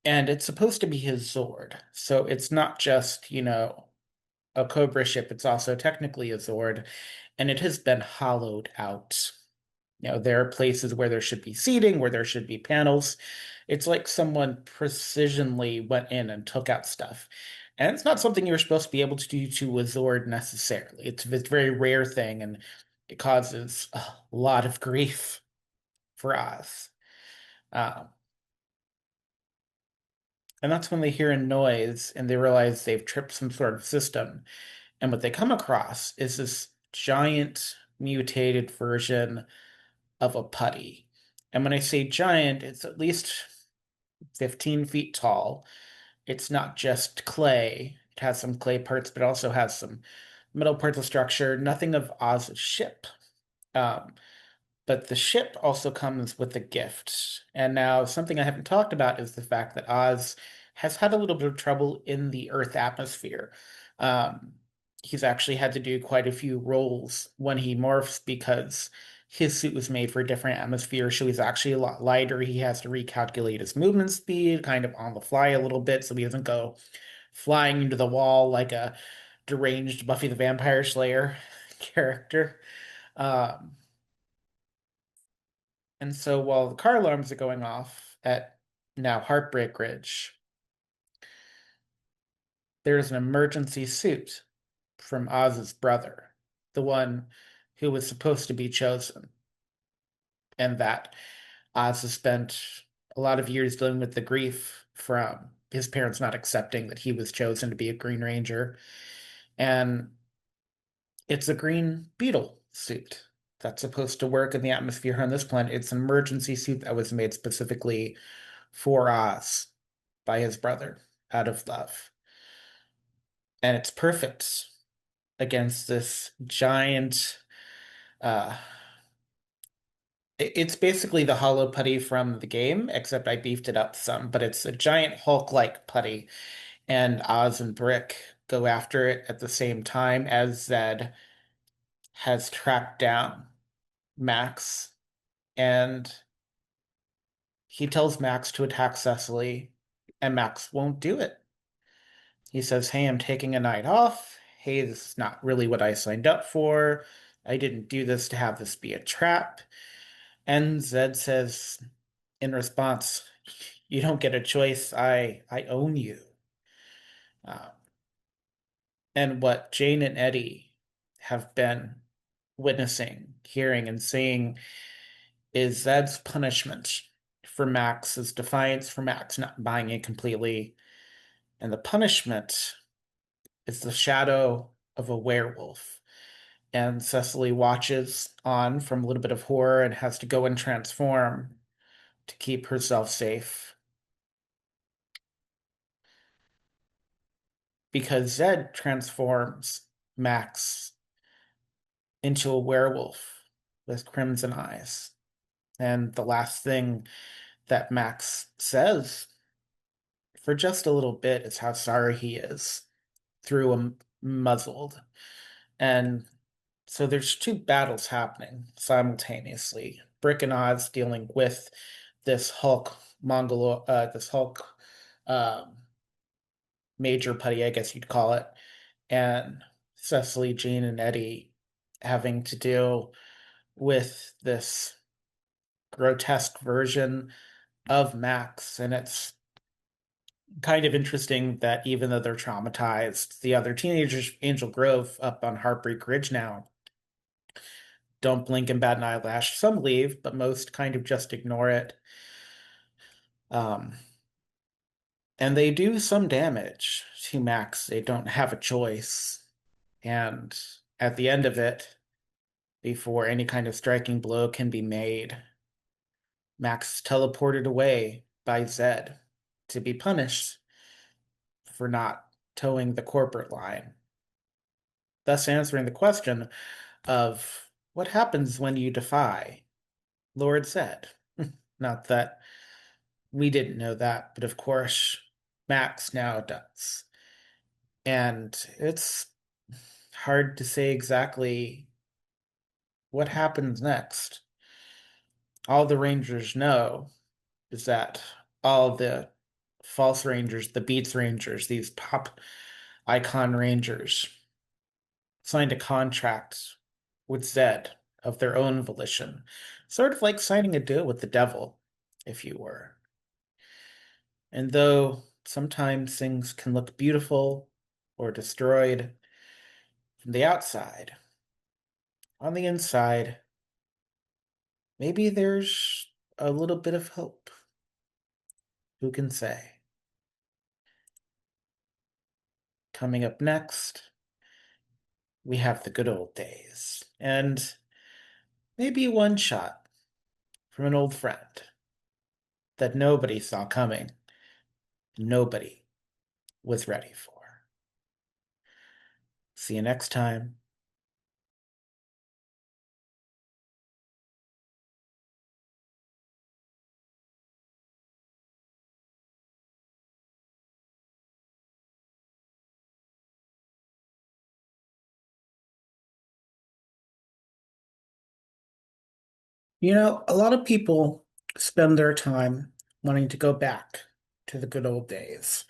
and it's supposed to be his Zord. So it's not just, a Cobra ship, it's also technically a Zord, and it has been hollowed out. There are places where there should be seating, where there should be panels. It's like someone precisionally went in and took out stuff. And it's not something you're supposed to be able to do to a Zord necessarily. It's a very rare thing, and it causes a lot of grief for Oz. Um, and that's when they hear a noise and they realize they've tripped some sort of system. And what they come across is this giant mutated version of a putty. And when I say giant, it's at least 15 feet tall. It's not just clay. It has some clay parts, but also has some metal parts of structure. Nothing of Oz's ship. Um, but the ship also comes with a gift. And now something I haven't talked about is the fact that Oz has had a little bit of trouble in the Earth atmosphere. Um, he's actually had to do quite a few rolls when he morphs because his suit was made for a different atmosphere, so he's actually a lot lighter. He has to recalculate his movement speed kind of on the fly a little bit so he doesn't go flying into the wall like a deranged Buffy the Vampire Slayer character. Um, and so while the car alarms are going off at now Heartbreak Ridge, there's an emergency suit from Oz's brother, the one who was supposed to be chosen, and that Oz has spent a lot of years dealing with the grief from his parents not accepting that he was chosen to be a Green Ranger. And it's a green beetle suit that's supposed to work in the atmosphere on this planet. It's an emergency suit that was made specifically for Oz by his brother out of love. And it's perfect against this giant uh it's basically the hollow putty from the game, except I beefed it up some, but it's a giant Hulk-like putty, and Oz and Brick go after it at the same time as Zed has tracked down Max, and he tells Max to attack Cecily, and Max won't do it. He says, "Hey, I'm taking a night off. Hey, this is not really what I signed up for. I didn't do this to have this be a trap." And Zed says in response, "You don't get a choice. I own you." Uh, and what Jane and Eddie have been witnessing, hearing, and seeing is Zed's punishment for Max's defiance, for Max not buying it completely. And the punishment is the shadow of a werewolf. And Cecily watches on from a little bit of horror and has to go and transform to keep herself safe. Because Zed transforms Max into a werewolf with crimson eyes. And the last thing that Max says for just a little bit is how sorry he is through a muzzled. And so there's two battles happening simultaneously. Brick and Oz dealing with this Hulk this Hulk um, major putty, I guess you'd call it, and Cecily, Jean, and Eddie having to deal with this grotesque version of Max. And it's kind of interesting that even though they're traumatized, the other teenagers, Angel Grove, up on Heartbreak Ridge now, don't blink and bat an eyelash. Some leave, but most kind of just ignore it. Um, and they do some damage to Max. They don't have a choice. And at the end of it, before any kind of striking blow can be made, Max is teleported away by Zed to be punished for not towing the corporate line, thus answering the question of what happens when you defy Lord Zedd. Not that we didn't know that, but of course, Max now does. And it's hard to say exactly what happens next. All the Rangers know is that all the false Rangers, the Beats Rangers, these pop icon Rangers, signed a contract with Zed of their own volition, sort of like signing a deal with the devil, if you were. And though sometimes things can look beautiful or destroyed from the outside, on the inside, maybe there's a little bit of hope. Who can say? Coming up next, we have the good old days, and maybe one shot from an old friend that nobody saw coming, nobody was ready for. See you next time. A lot of people spend their time wanting to go back to the good old days.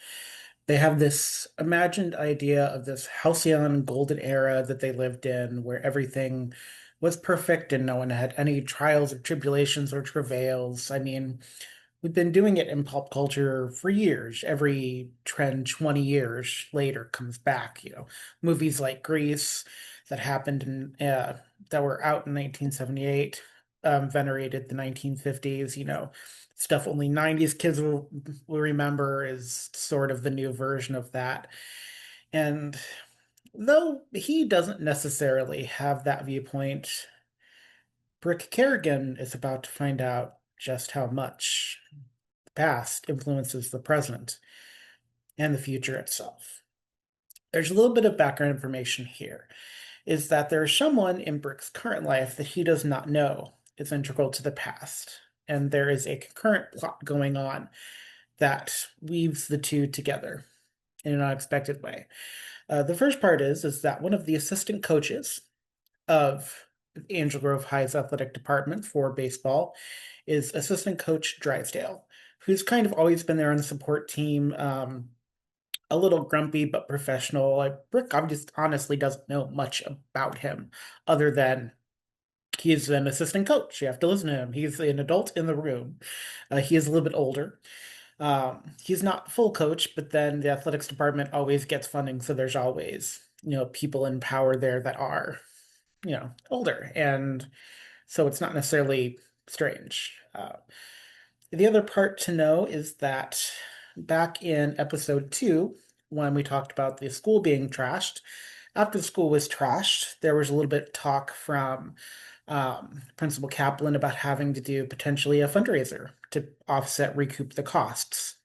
They have this imagined idea of this halcyon golden era that they lived in, where everything was perfect and no one had any trials or tribulations or travails. I mean, we've been doing it in pop culture for years. Every trend 20 years later comes back. Movies like Grease that happened that were out in 1978, venerated the 1950s. Stuff only 90s kids will remember is sort of the new version of that. And though he doesn't necessarily have that viewpoint, Brick Kerrigan is about to find out just how much the past influences the present and the future itself. There's a little bit of background information here, is that there is someone in Brick's current life that he does not know is integral to the past, and there is a concurrent plot going on that weaves the two together in an unexpected way. The first part is that one of the assistant coaches of Angel Grove High's athletic department for baseball is assistant coach Drysdale, who's kind of always been there on the support team. A little grumpy but professional. Like Brick just honestly doesn't know much about him other than he's an assistant coach. You have to listen to him. He's an adult in the room. He is a little bit older. He's not full coach, but then the athletics department always gets funding, so there's always, people in power there that are, older. And so it's not necessarily strange. The other part to know is that back in episode 2, when we talked about the school being trashed, after the school was trashed, there was a little bit of talk from Principal Kaplan about having to do potentially a fundraiser to recoup the costs.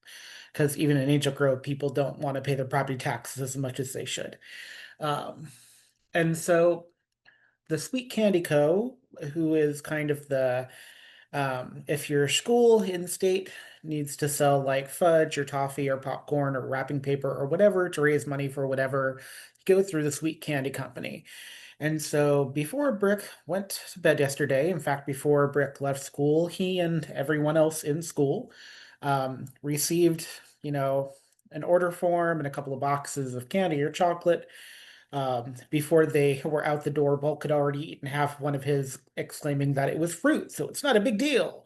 Because even in Angel Grove, people don't want to pay their property taxes as much as they should. Um, and so the Sweet Candy Co., who is kind of if your school in state needs to sell like fudge or toffee or popcorn or wrapping paper or whatever to raise money for whatever, go through the Sweet Candy Company. And so before Brick went to bed yesterday, in fact, before Brick left school, he and everyone else in school received, an order form and a couple of boxes of candy or chocolate. Before they were out the door, Bulk had already eaten half one of his, exclaiming that it was fruit, so it's not a big deal.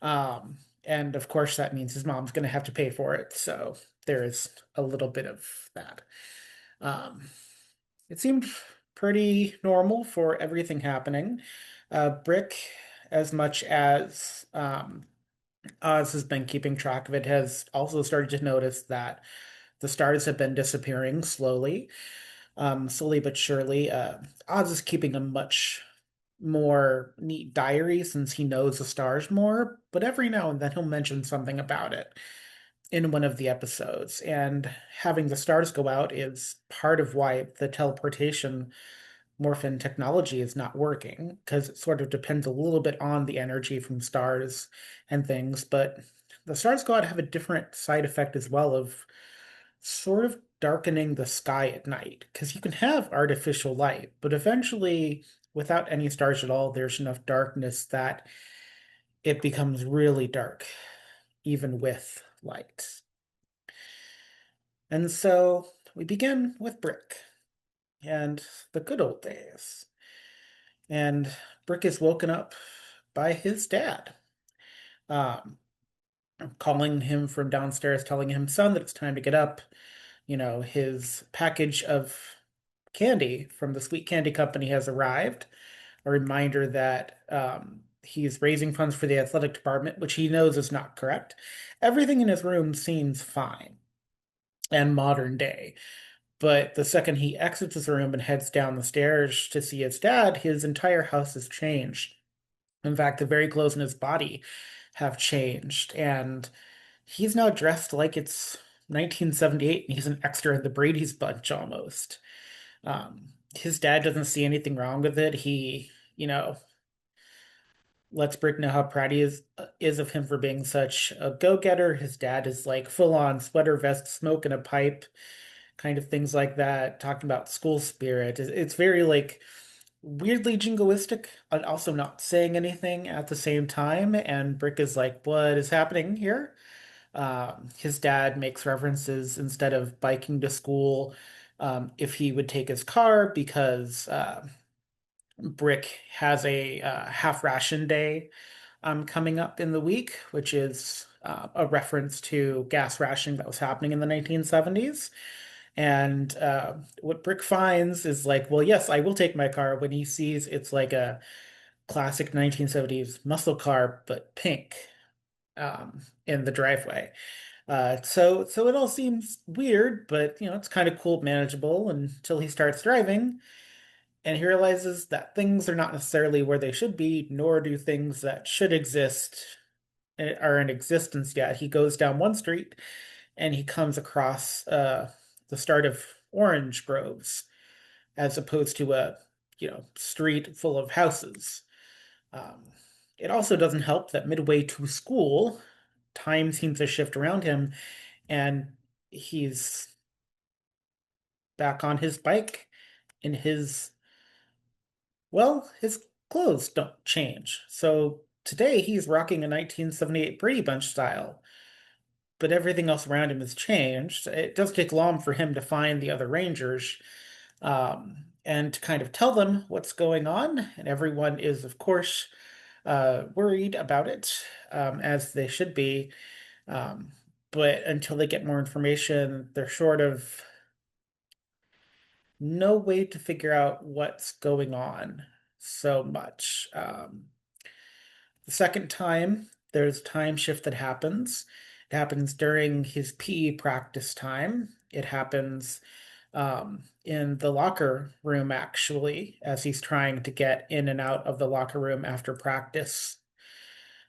And of course, that means his mom's going to have to pay for it. So there is a little bit of that. Um, it seemed pretty normal for everything happening. Brick, as much as Oz has been keeping track of it, has also started to notice that the stars have been disappearing slowly but surely. Oz is keeping a much more neat diary since he knows the stars more, but every now and then he'll mention something about it in one of the episodes. And having the stars go out is part of why the teleportation morphin technology is not working, because it sort of depends a little bit on the energy from stars and things. But the stars go out have a different side effect as well of sort of darkening the sky at night, because you can have artificial light, but eventually, without any stars at all, there's enough darkness that it becomes really dark, even with light. And so we begin with Brick and the good old days. And Brick is woken up by his dad, um, calling him from downstairs, telling him, son, that it's time to get up. His package of candy from the Sweet Candy Company has arrived. A reminder that he's raising funds for the athletic department, which he knows is not correct. Everything in his room seems fine and modern day. But the second he exits his room and heads down the stairs to see his dad, his entire house has changed. In fact, the very clothes in his body have changed. And he's now dressed like it's 1978 and he's an extra in the Brady's Bunch almost. His dad doesn't see anything wrong with it. He, lets Brick know how proud he is of him for being such a go-getter. His dad is like full on sweater vest, smoking a pipe, kind of things like that, talking about school spirit. It's very like weirdly jingoistic, and also not saying anything at the same time. And Brick is like, "What is happening here?" His dad makes references instead of biking to school, if he would take his car because Brick has a half ration day coming up in the week, which is a reference to gas rationing that was happening in the 1970s. And what Brick finds is like, well, yes, I will take my car when he sees it's like a classic 1970s muscle car, but pink in the driveway. So it all seems weird, but it's kind of cool, manageable until he starts driving and he realizes that things are not necessarily where they should be, nor do things that should exist are in existence yet. He goes down one street and he comes across the start of orange groves as opposed to a street full of houses. Um, it also doesn't help that midway to school, time seems to shift around him and he's back on his bike in his clothes don't change. So today he's rocking a 1978 Brady Bunch style, but everything else around him has changed. It does take long for him to find the other Rangers and to kind of tell them what's going on. And everyone is, of course, worried about it, as they should be. Um, but until they get more information, they're short of no way to figure out what's going on so much. The second time, there's a time shift that happens. It happens during his PE practice time. It happens in the locker room, actually, as he's trying to get in and out of the locker room after practice.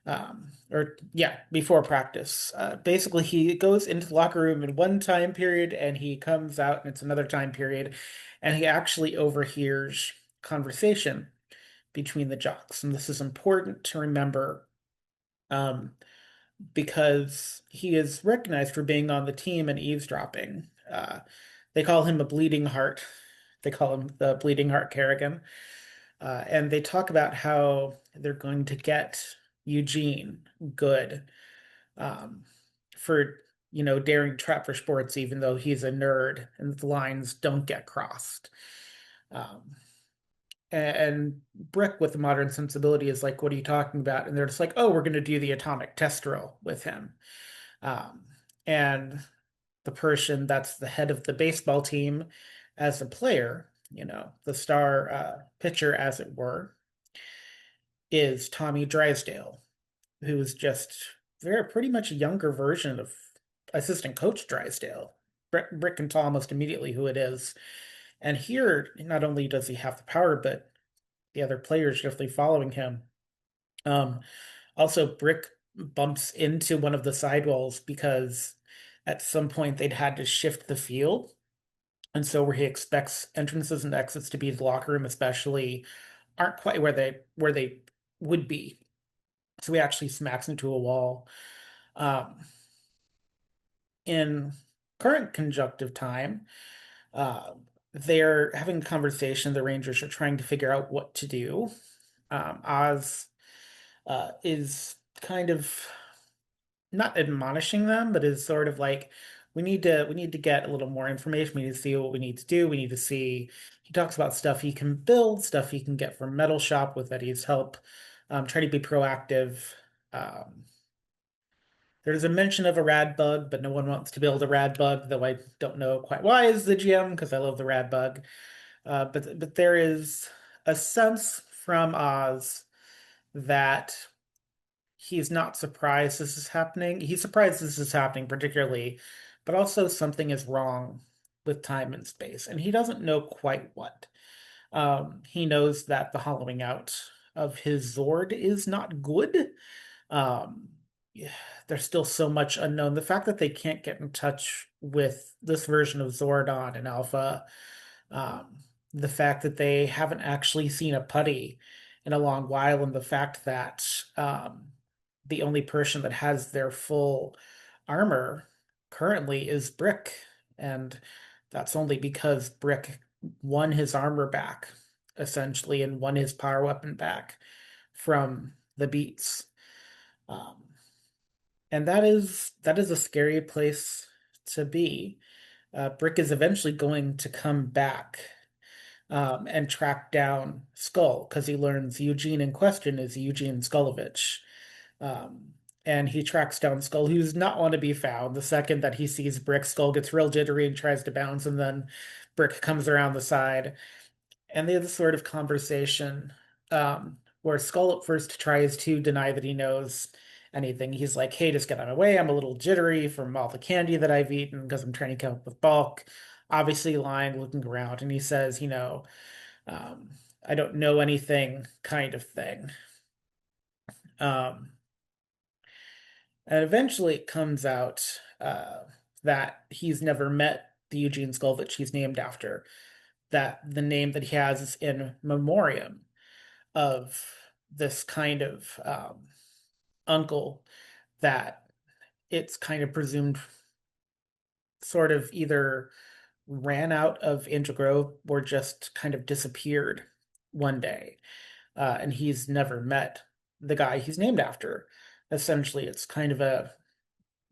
Or, yeah, before practice. Basically, he goes into the locker room in one time period and he comes out and it's another time period. And he actually overhears conversation between the jocks. And this is important to remember um, because he is recognized for being on the team and eavesdropping. They call him a bleeding heart. They call him the bleeding heart Kerrigan. And they talk about how they're going to get Eugene good um, for, daring trap for sports, even though he's a nerd and the lines don't get crossed. Um, and Brick with the modern sensibility is like, what are you talking about? And they're just like, oh, we're going to do the atomic test drill with him. Um, and the person that's the head of the baseball team as a player, the star pitcher, as it were, is Tommy Drysdale, who's just very pretty much a younger version of assistant coach Drysdale. Brick can tell almost immediately who it is. And here, not only does he have the power, but the other players definitely following him. Um, Also, Brick bumps into one of the sidewalls because at some point they'd had to shift the field. And so where he expects entrances and exits to be his locker room, especially, aren't quite where they would be. So he actually smacks into a wall. Um, in current conjunctive time, uh, they're having a conversation. The Rangers are trying to figure out what to do. Oz is kind of not admonishing them, but is sort of like, we need to get a little more information. We need to see what we need to do. We need to see. He talks about stuff he can build, stuff he can get from Metal Shop with Eddie's help. Try to be proactive. Um, there's a mention of a rad bug, but no one wants to build a rad bug, though I don't know quite why as the GM because I love the rad bug. But there is a sense from Oz that he's not surprised this is happening. He's surprised this is happening, particularly, but also something is wrong with time and space, and he doesn't know quite what. He knows that the hollowing out of his Zord is not good. Um, yeah, there's still so much unknown. The fact that they can't get in touch with this version of Zordon and Alpha, um, the fact that they haven't actually seen a putty in a long while, and the fact that the only person that has their full armor currently is Brick, and that's only because Brick won his armor back essentially, and won his power weapon back from the beats. Um, and that is a scary place to be. Brick is eventually going to come back and track down Skull because he learns Eugene in question is Eugene Skulovich. Um, and he tracks down Skull, who does not want to be found. The second that he sees Brick, Skull gets real jittery and tries to bounce, and then Brick comes around the side. And they have this sort of conversation where Skull at first tries to deny that he knows anything. He's like, hey, just get out of my way. I'm a little jittery from all the candy that I've eaten because I'm trying to come up with bulk. Obviously lying, looking around, and he says, um, I don't know anything kind of thing. Um, and eventually it comes out that he's never met the Eugene Skull that she's named after, that the name that he has is in memoriam of this kind of uncle that it's kind of presumed sort of either ran out of Integro or just kind of disappeared one day. And he's never met the guy he's named after. Essentially, it's kind of a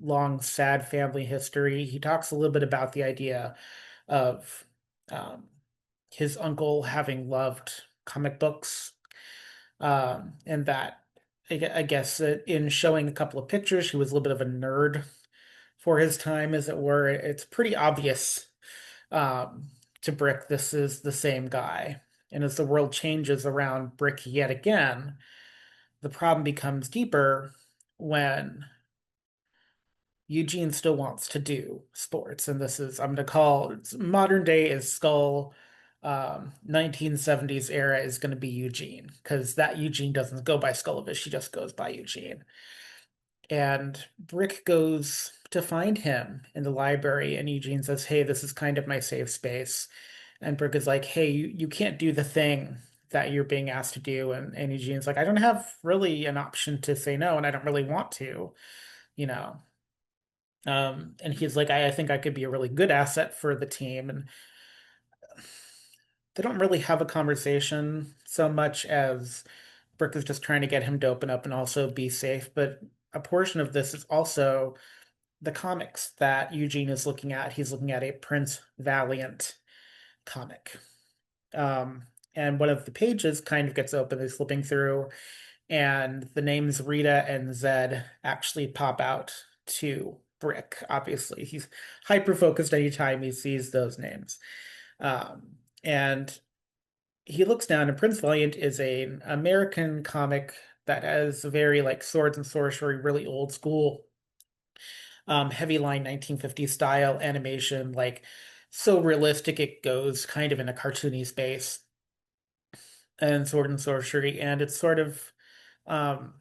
long, sad family history. He talks a little bit about the idea of um, his uncle having loved comic books, and that I guess in showing a couple of pictures, he was a little bit of a nerd for his time, as it were. It's pretty obvious um, to Brick this is the same guy. And as the world changes around Brick yet again, the problem becomes deeper when Eugene still wants to do sports. And this is, I'm going to call modern day is Skull. 1970s era is going to be Eugene because that Eugene doesn't go by Skullovish, he just goes by Eugene. And Brick goes to find him in the library, and Eugene says, hey, this is kind of my safe space. And Brick is like, hey, you can't do the thing that you're being asked to do. And Eugene's like, I don't have really an option to say no, and I don't really want to, you know. And he's like, I think I could be a really good asset for the team. And they don't really have a conversation so much as Brick is just trying to get him to open up and also be safe. But a portion of this is also the comics that Eugene is looking at. He's looking at a Prince Valiant comic. And one of the pages kind of gets open, he's flipping through, and the names Rita and Zed actually pop out to Brick. Obviously, he's hyper focused anytime he sees those names. And he looks down, and Prince Valiant is an American comic that has a very like swords and sorcery, really old school, heavy line 1950s style animation, like so realistic it goes kind of in a cartoony space, and sword and sorcery, and it's sort of um,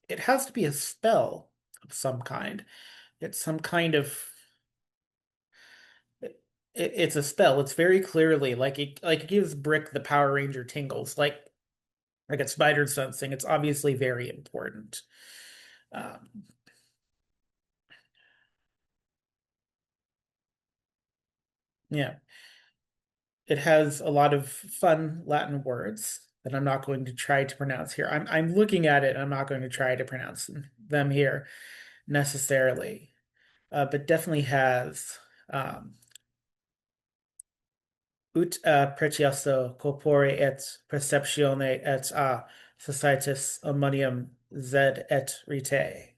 it has to be a spell of some kind. It's some kind of it's a spell. It's very clearly like it gives Brick the Power Ranger tingles, like a spider sensing. It's obviously very important. Um, yeah, it has a lot of fun Latin words that I'm not going to try to pronounce here. I'm looking at it and I'm not going to try to pronounce them here necessarily, but definitely has um, ut precioso corpore et perceptione et a societas omnium Zed et rite.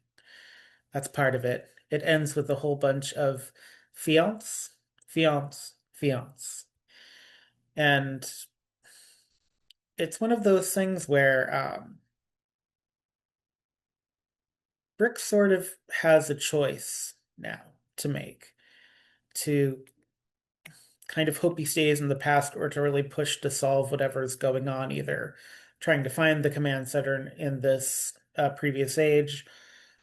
That's part of it. It ends with a whole bunch of fiance, fiance, fiance. And it's one of those things where Brick sort of has a choice now to make to kind of hope he stays in the past or to really push to solve whatever is going on, either trying to find the command center in this previous age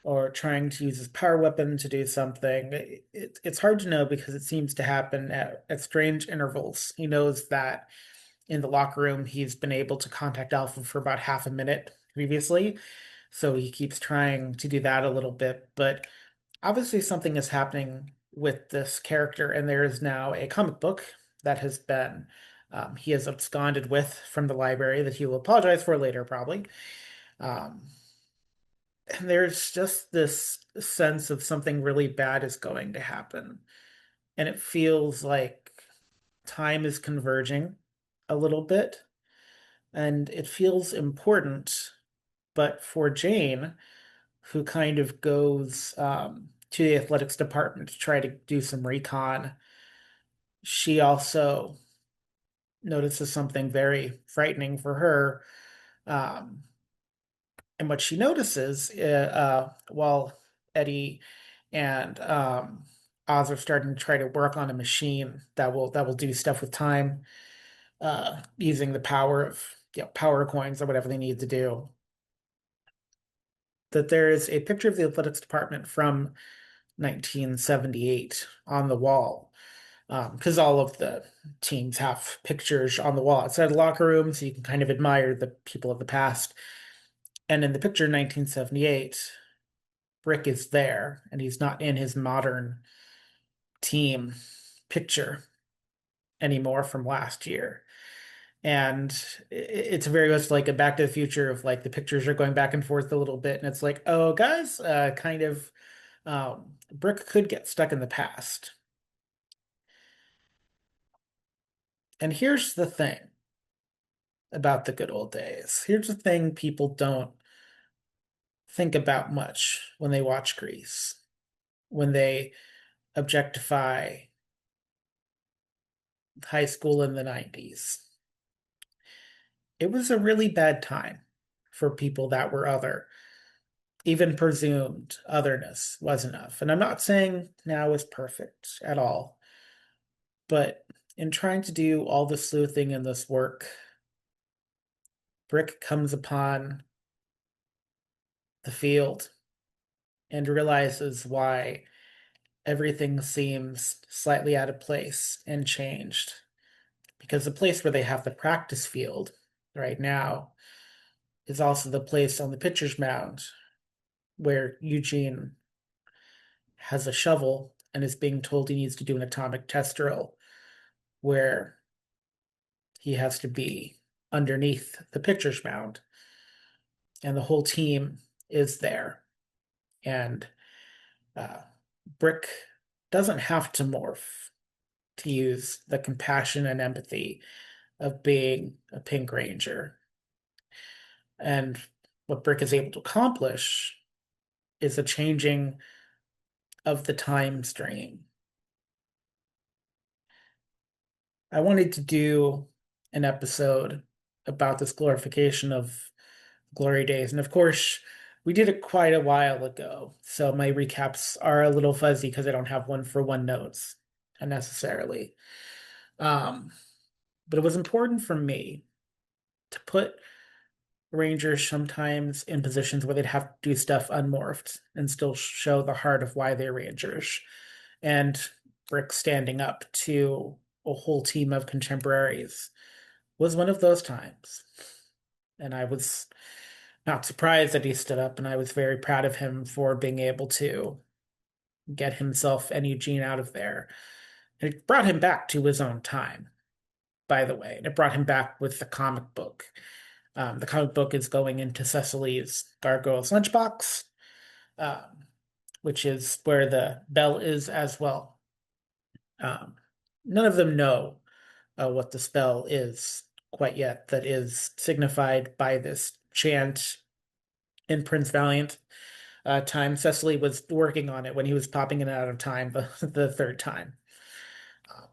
or trying to use his power weapon to do something. It's hard to know because it seems to happen at strange intervals. He knows that in the locker room, he's been able to contact Alpha for about half a minute previously. So he keeps trying to do that a little bit. But obviously, something is happening with this character, and there is now a comic book that has been he has absconded with from the library that he will apologize for later, probably. Um, and there's just this sense of something really bad is going to happen. And it feels like time is converging a little bit, and it feels important. But for Jane, who kind of goes to the athletics department to try to do some recon, she also notices something very frightening for her. Um, and what she notices while Eddie and Oz are starting to try to work on a machine that will do stuff with time, using the power of power coins or whatever they need to do. That there is a picture of the athletics department from 1978 on the wall. Because all of the teams have pictures on the wall outside the locker room, so you can kind of admire the people of the past. And in the picture 1978, Brick is there, and he's not in his modern team picture anymore from last year. And it's very much like a Back to the Future of like the pictures are going back and forth a little bit, and it's like, oh, guys, kind of, Brick could get stuck in the past. And here's the thing about the good old days. Here's the thing people don't think about much when they watch Grease, when they objectify high school in the 90s. It was a really bad time for people that were other. Even presumed otherness was enough. And I'm not saying now is perfect at all, but in trying to do all the sleuthing in this work, Brick comes upon the field and realizes why everything seems slightly out of place and changed. Because the place where they have the practice field right now is also the place on the pitcher's mound where Eugene has a shovel and is being told he needs to do an atomic test drill where he has to be underneath the pitcher's mound. And the whole team is there. And uh, Brick doesn't have to morph to use the compassion and empathy of being a Pink Ranger. And what Brick is able to accomplish is a changing of the time stream. I wanted to do an episode about this glorification of glory days. And of course, we did it quite a while ago. So my recaps are a little fuzzy because I don't have one for one notes unnecessarily. Um, but it was important for me to put Rangers sometimes in positions where they'd have to do stuff unmorphed and still show the heart of why they're Rangers. And Brick standing up to a whole team of contemporaries was one of those times. And I was not surprised that he stood up, and I was very proud of him for being able to get himself and Eugene out of there. And it brought him back to his own time, by the way. And it brought him back with the comic book. The comic book is going into Cecily's Gargoyle's lunchbox, um, which is where the bell is as well. Um, None of them know what the spell is quite yet, that is signified by this chant in Prince Valiant time. Cecily was working on it when he was popping in and out of time the third time. Um,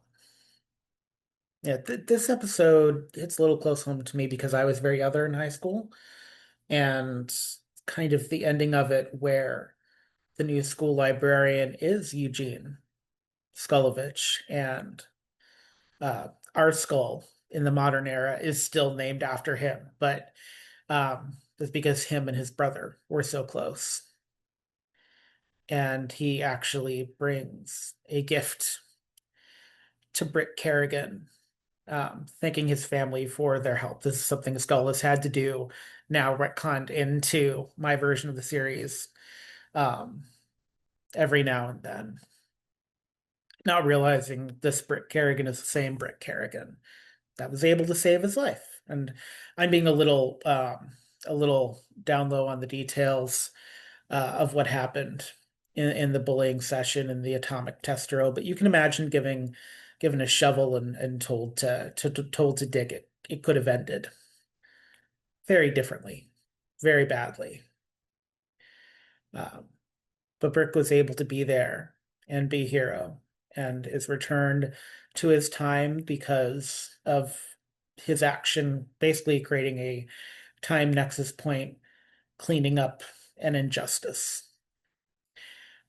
yeah, this episode hits a little close home to me because I was very other in high school, and kind of the ending of it where the new school librarian is Eugene Skulovich, and our skull in the modern era is still named after him, but it's because him and his brother were so close. And he actually brings a gift to Britt Kerrigan, thanking his family for their help. This is something Skull has had to do now, retconned into my version of the series, um, every now and then. Not realizing this Britt Kerrigan is the same Britt Kerrigan that was able to save his life. And I'm being a little down low on the details of what happened in the bullying session in the atomic testero, but you can imagine given a shovel and told to dig it. It could have ended very differently, very badly. Um, but Brick was able to be there and be hero and is returned to his time because of his action, basically creating a time nexus point, cleaning up an injustice,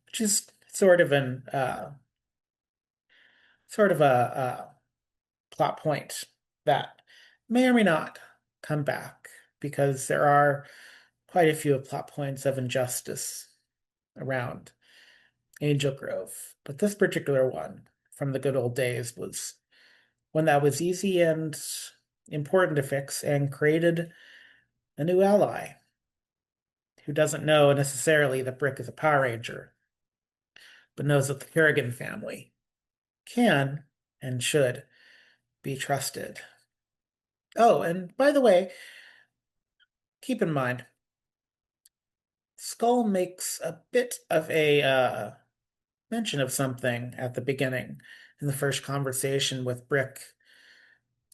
which is sort of a plot point that may or may not come back because there are quite a few plot points of injustice around Angel Grove. But this particular one from the good old days was one that was easy and important to fix and created a new ally who doesn't know necessarily that Brick is a Power Ranger, but knows that the Kerrigan family can and should be trusted. Oh, and by the way, keep in mind, Skull makes a bit of a mention of something at the beginning in the first conversation with Brick,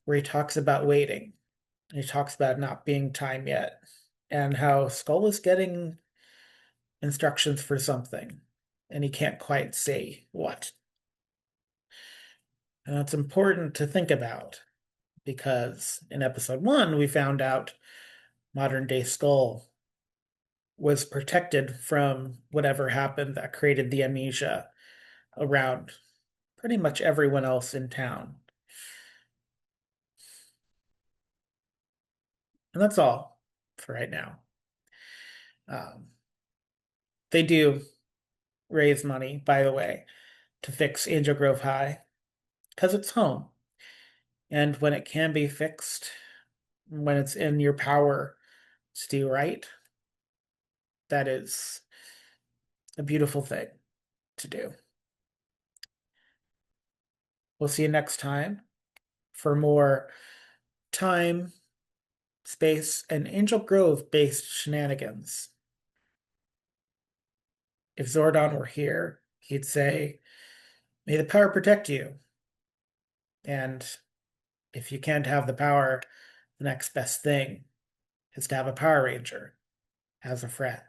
where he talks about waiting. He talks about not being time yet, and how Skull is getting instructions for something, and he can't quite say what. And that's important to think about because in episode one, we found out modern day Skull was protected from whatever happened that created the amnesia around pretty much everyone else in town. And that's all for right now. Um, they do raise money, by the way, to fix Angel Grove High because it's home. And when it can be fixed, when it's in your power to do right, that is a beautiful thing to do. We'll see you next time for more time, space, and Angel Grove based shenanigans. If Zordon were here, he'd say, "May the power protect you." And if you can't have the power, the next best thing is to have a Power Ranger as a friend.